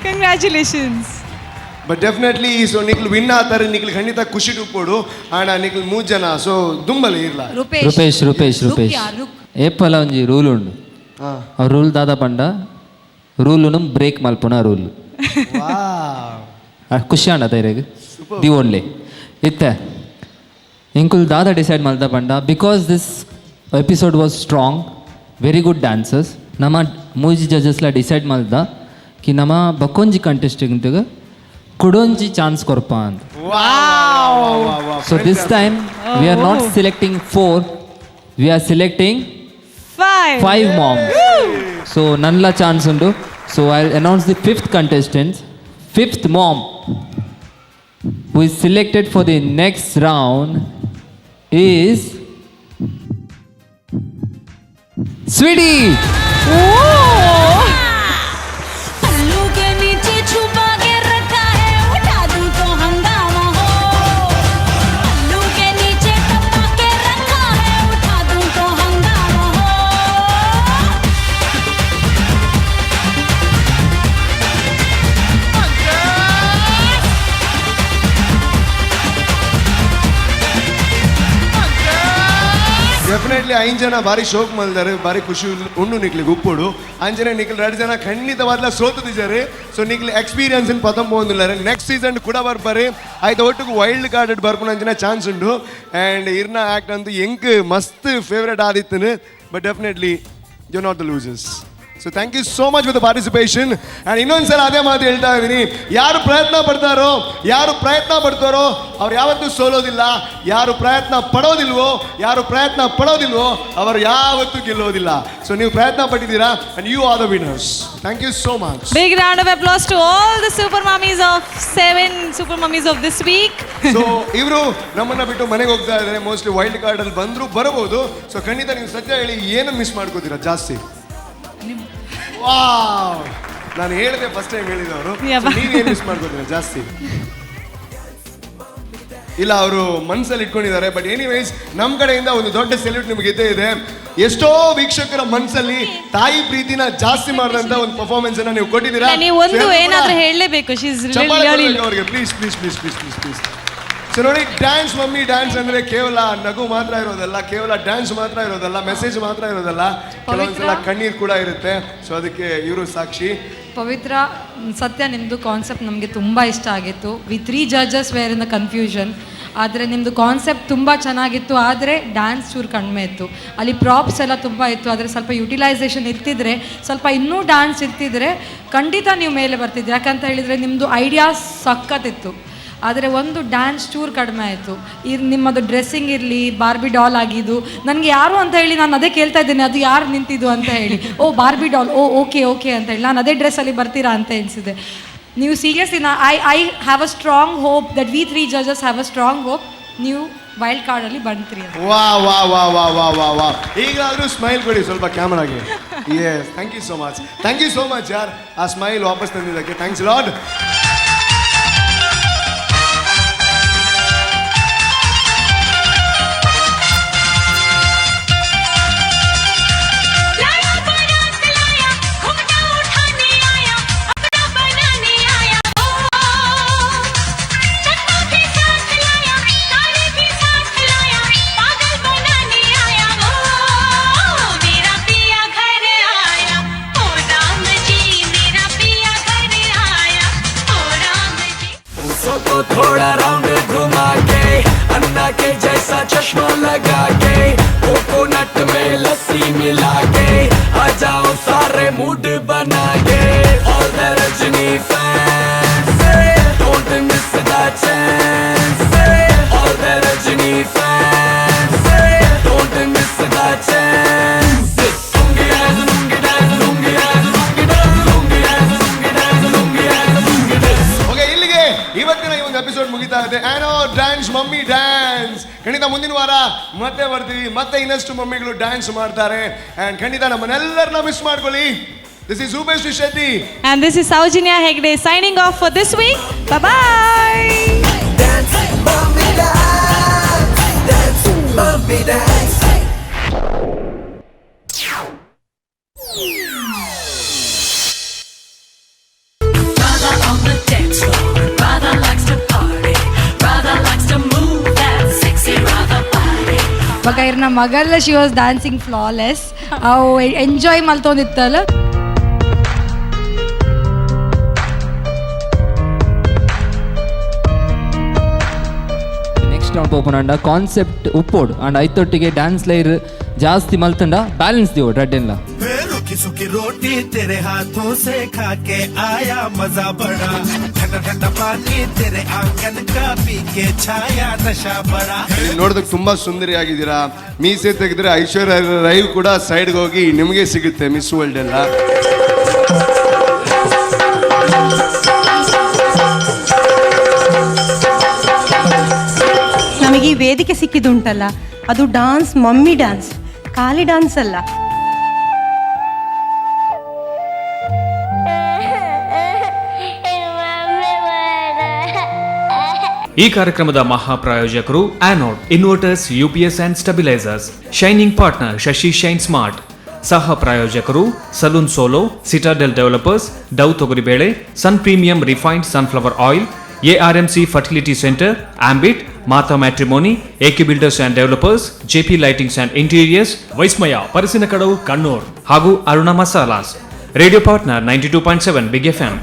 Congratulations. But definitely, so Nikhil win ಆತಾರೆ. ನಿಖಿಲ್ ಖಂಡಿತ ಖುಷಿ ಟುಪ್ಪೋಡು ಆಂಡ ನಿಖಿಲ್ 3 ಜನ ಸೊ ದುಂಬಲೆ ಇರ್ಲ. ರೂಪೇಶ್ ಏಪಲ ಒಂಜಿ ರೂಲ್ ಉಂಡು. ಆ ರೂಲ್ ದಾದ ಪಂಡ ರೂಲುನು ಬ್ರೇಕ್ ಮಲ್ಪುನ ರೂಲ್. ಖುಷಿ ಆಂಡ ತೈರೆಗ್ ದಿ ಓನ್ಲಿ ಇತ್ತೆ ಇಂಕುಲ್ ದಾದ ಡಿಸೈಡ್ ಮಲ್ದ ಪಂಡ because this episode was strong very good dancers ನಮ್ಮ ಮೂಜಿ ಜಜಸ್ಲ ಡಿಸೈಡ್ ಮಲ್ದ ಕಿ ನಮ್ಮ ಬಕ್ಕೊಂಜಿ ಕಂಟೆಸ್ಟಿಂಗ್ ಕುಡೊಂಜಿ ಚಾನ್ಸ್ ಕೊರ್ಪ ಅಂತ. So this time we are not selecting 4, we are selecting 5 moms. So ನನ್ಲ ಚಾನ್ಸ್ ಉಂಡು. So I announce the 5th contestant. Fifth mom who is selected for the next round is Sweetie. पल्लू के नीचे छुपा के रखा है, उठा दूं तो हंगामा हो। पल्लू के नीचे छुपा के रखा है, उठा दूं तो हंगामा हो। ಡೆಫಿನೆಟ್ಲಿ 5 ಜನ ಭಾರಿ ಶೋಕ್ ಮಲ್ದಾರೆ, ಭಾರಿ ಖುಷಿ ಉಂಡು ನಿಕ್ಲಿಗೆ ಉಪ್ಪುಡು. 5 ಜನ ನಿಕ್ಲಿ 2 ಜನ ಖಂಡಿತವಾದ್ಲ ಸೋತದಿದ್ದಾರೆ. ಸೊ ನಿಕ್ಲಿ ಎಕ್ಸ್ಪೀರಿಯನ್ಸ್ ಇನ್ ಪದಂ ಪೋಂದಿಲ್ಲಾರೆ. ನೆಕ್ಸ್ಟ್ ಸೀಸನ್ ಕೂಡ ಬರ್ಬಾರಿ ಆಯ್ತು. ಒಟ್ಟಿಗೆ ವೈಲ್ಡ್ ಕಾರ್ಡ್ ಬರ್ಕೊಂಡು ಅಂಚಿನ ಚಾನ್ಸ್ ಉಂಡು. ಆ್ಯಂಡ್ ಇರ್ನ ಆ್ಯಕ್ಟ್ ಅಂತೂ ಎಂಕ್ ಮಸ್ತ್ ಫೇವ್ರೇಟ್ ಆದಿತ್ತು. But definitely you not the losers. So thank you so much for the participation. And ಇನ್ನೊಂದ್ಸಲ ಅದೇ ಮಾತು ಹೇಳ್ತಾ ಇದ್ದೀನಿ, ಯಾರು ಪ್ರಯತ್ನ ಪಡ್ತಾರೋ ಅವ್ರು ಯಾವತ್ತೂ ಸೋಲೋದಿಲ್ಲ. ಯಾರು ಪ್ರಯತ್ನ ಪಡೋದಿಲ್ವೋ ಅವರು ಯಾವತ್ತೂ ಗೆಲ್ಲೋದಿಲ್ಲ. ಸೊ ನೀವು ಪ್ರಯತ್ನ ಪಟ್ಟಿದ್ದೀರಾ and you are the winners. Thank you so much. Big round of applause to all the super mummies of 7 super mummies of this week. So ಇವರು ನಮ್ಮನ್ನ ಬಿಟ್ಟು ಮನೆಗೆ ಹೋಗ್ತಾ ಇದ್ದಾರೆ. ಮೋಸ್ಟ್ಲಿ ವೈಲ್ಡ್ ಕಾರ್ಡ್ ಅಲ್ಲಿ ಬರಬಹುದು. ಸೊ ಖಂಡಿತ ನೀವು ಸತ್ಯ ಹೇಳಿ, ಏನು ಮಿಸ್ ಮಾಡ್ಕೋತೀರಾ ಜಾಸ್ತಿ? ವಾವ್, ನಾನು ಹೇಳಿದೆ ಫಸ್ಟ್ ಟೈಮ್ ಹೇಳಿದವರು. ನೀವೇನು ಮಿಸ್ ಮಾಡ್ಕೋತೀರಾ ಜಾಸ್ತಿ? ಇಲ್ಲ, ಅವರು ಮನಸ್ಸಲ್ಲಿ ಇಟ್ಕೊಂಡಿದ್ದಾರೆ. ಬಟ್ ಎನಿವೇಸ್, ನಮ್ಮ ಕಡೆಯಿಂದ ಒಂದು ದೊಡ್ಡ ಸೆಲ್ಯೂಟ್ ನಿಮಗೆ ಇದ್ದೇ ಇದೆ. ಎಷ್ಟೋ ವೀಕ್ಷಕರ ಮನಸ್ಸಲ್ಲಿ ತಾಯಿ ಪ್ರೀತಿನ ಜಾಸ್ತಿ ಮಾಡಿದಂತ ಒಂದು ಪರ್ಫಾರ್ಮೆನ್ಸ್ ಅನ್ನ ನೀವು ಕೊಟ್ಟಿದ್ದೀರಾ. ನೀವು ಒಂದು ಏನಾದ್ರೂ ಹೇಳಲೇಬೇಕು. ಅವರಿಗೆ please please please please please please. So ನೋಡಿ, ಡ್ಯಾನ್ಸ್ ಮಮ್ಮಿ ಡ್ಯಾನ್ಸ್ ಅಂದ್ರೆ ಕೇವಲ ನಗು ಮಾತ್ರ ಇರೋದಲ್ಲ, ಕೇವಲ ಡ್ಯಾನ್ಸ್ ಮಾತ್ರ ಇರೋದಲ್ಲ, ಮೆಸೇಜ್ ಮಾತ್ರ ಇರೋದಲ್ಲ, ಕೆಲವೊಂದ್ಸಲ ಕಣ್ಣೀರು ಕೂಡ ಇರುತ್ತೆ. ಸೊ ಅದಕ್ಕೆ ಇವರು ಸಾಕ್ಷಿ. ಪವಿತ್ರ, ಸತ್ಯ ನಿಮ್ಮದು ಕಾನ್ಸೆಪ್ಟ್ ನಮಗೆ ತುಂಬ ಇಷ್ಟ ಆಗಿತ್ತು. We 3 judges were in the confusion. ಆದರೆ ನಿಮ್ಮದು ಕಾನ್ಸೆಪ್ಟ್ ತುಂಬ ಚೆನ್ನಾಗಿತ್ತು. ಆದರೆ ಡ್ಯಾನ್ಸ್ ಚೂರು ಕಡಿಮೆ ಇತ್ತು. ಅಲ್ಲಿ ಪ್ರಾಪ್ಸ್ ಎಲ್ಲ ತುಂಬ ಇತ್ತು. ಆದರೆ ಸ್ವಲ್ಪ ಯುಟಿಲೈಸೇಷನ್ ಇರ್ತಿದ್ರೆ, ಸ್ವಲ್ಪ ಇನ್ನೂ ಡ್ಯಾನ್ಸ್ ಇರ್ತಿದ್ರೆ ಖಂಡಿತ ನೀವು ಮೇಲೆ ಬರ್ತಿದ್ದೆ. ಯಾಕಂತ ಹೇಳಿದರೆ ನಿಮ್ಮದು ಐಡಿಯಾಸ್ ಸಖತ್ತಿತ್ತು. ಆದರೆ ಒಂದು ಡ್ಯಾನ್ಸ್ ಚೂರು ಕಡಿಮೆ ಆಯಿತು. ನಿಮ್ಮದು ಡ್ರೆಸ್ಸಿಂಗ್ ಇರಲಿ, ಬಾರ್ಬಿ ಡಾಲ್ ಆಗಿದ್ದು, ನನಗೆ ಯಾರು ಅಂತ ಹೇಳಿ ನಾನು ಅದೇ ಕೇಳ್ತಾ ಇದ್ದೇನೆ, ಅದು ಯಾರು ನಿಂತಿದ್ದು ಅಂತ ಹೇಳಿ. ಓ ಬಾರ್ಬಿ ಡಾಲ್, ಓಕೆ ಅಂತ ಹೇಳಿ ನಾನು ಅದೇ ಡ್ರೆಸ್ಸಲ್ಲಿ ಬರ್ತೀರಾ ಅಂತ ಎನಿಸಿದೆ. ನೀವು seriously I have a strong hope that we 3 judges have a strong hope ನೀವು ವೈಲ್ಡ್ ಕಾರ್ಡಲ್ಲಿ ಬಂತೀರಿ. ವಾ ವಾ ವಾ ವಾ ವಾ ವಾ ವಾ. ಈಗಾದರೂ ಸ್ಮೈಲ್ ಕೊಡಿ ಸ್ವಲ್ಪ ಕ್ಯಾಮರಾಗೆ. Yes, thank you so much ಯಾರ್, ಆ ಸ್ಮೈಲ್ ವಾಪಸ್ ತಂದಿದ್ದಕ್ಕೆ ಥ್ಯಾಂಕ್ಸ್ ಲಾರ್ಡ್. थोड़ा राउंड घुमा के, अन्ना के जैसा चश्मा लगा के, कोकोनट में लस्सी मिला के, आ जाओ सारे मूड बना के. All the Rajini fans, don't miss the chance. All the Rajini fans, don't miss the chance. Lungi dance, lungi dance, lungi dance, lungi dance, lungi dance, lungi dance, lungi dance, lungi dance. Okay, ಇಲ್ಲಿಗೆ ಇವತ್ತಿನ ಈ ಒಂದು episode ಮುಗಿತಾ ಇದೆ. ಆನೋ dance mummy dance. ಖಂಡಿತ ಮುಂದಿನ ವಾರ ಮತ್ತೆ ಬರ್ತೀವಿ. ಮತ್ತೆ ಇನ್ನಷ್ಟು ಮಮ್ಮಿಗಳು ಡ್ಯಾನ್ಸ್ ಮಾಡ್ತಾರೆ. ಆ್ಯಂಡ್ ಖಂಡಿತ ನಮ್ಮನ್ನೆಲ್ಲರನ್ನ ಮಿಸ್ ಮಾಡ್ಕೊಳ್ಳಿ. This is Rupesh Shetty And this is Saujanya Hegde signing off for this week. Bye-bye. Dance, mommy dance, dance, mommy dance. Brother on the dance floor, brother likes to party, brother likes to move that sexy brother body. ಇವಾಗ ಇವ್ರನ್ನ ಮಗಲ್ಲ, she was dancing flawless. ಅವು enjoy ಮಲ್ತೊಂದಿತ್ತಲ್ಲ. Next round ಪೋಪುನಂಡ concept ಉಪ್ಪೋಡು and ಐತೊಟ್ಟಿಗೆ dance ಲೈರ್ ಜಾಸ್ತಿ ಮಲ್ತಂಡ ಬ್ಯಾಲೆನ್ಸ್ ದಿವೋಡು ರೆಡ್ಡೆಲ್ಲ. रुखी सुखी रोटी तेरे हाथों से खा के आया मजा बड़ा, ठंडा ठंडा पानी तेरे आंगन का पी के छाया नशा बड़ा. ನೋಡೋದಕ್ಕೆ ತುಂಬಾ ಸುಂದರಿಯಾಗಿದ್ದೀರಾ. ಮೀಸೆ ತೆಗೆದ್ರೆ ಐಶ್ವರ್ಯ ರೈ ಕೂಡ ಸೈಡ್ಗೆ ಹೋಗಿ ನಿಮಗೆ ಸಿಗುತ್ತೆ ಮಿಸ್ ವರ್ಲ್ಡ್ ಎಲ್ಲ. ನನಗೆ ಈ ವೇದಿಕೆ ಸಿಕ್ಕಿದುಂಟಲ್ಲ, ಅದು ಡಾನ್ಸ್ ಮಮ್ಮಿ ಡ್ಯಾನ್ಸ್, ಖಾಲಿ ಡ್ಯಾನ್ಸ್ ಅಲ್ಲ. ಈ ಕಾರ್ಯಕ್ರಮದ ಮಹಾಪ್ರಾಯೋಜಕರು anode inverters UPS and stabilisers. Shining partner Shashi shine smart. ಸಹ ಪ್ರಾಯೋಜಕರು ಸಲೂನ್ ಸೋಲೋ, ಸಿಟಾಡೆಲ್ ಡೆವಲಪರ್ಸ್, ಡೌ ತೊಗರಿಬೇಳೆ, sun premium refined sunflower oil, ARMC fertility centre, ambit, Mata matrimony, AK builders and developers, JP lightings and interiors, ವೈಸ್ಮಯ ಪರಿಸಿನ ಕಡವು ಕಣ್ಣೂರ್ ಹಾಗೂ Aruna masalas. Radio partner 92.7 big FM.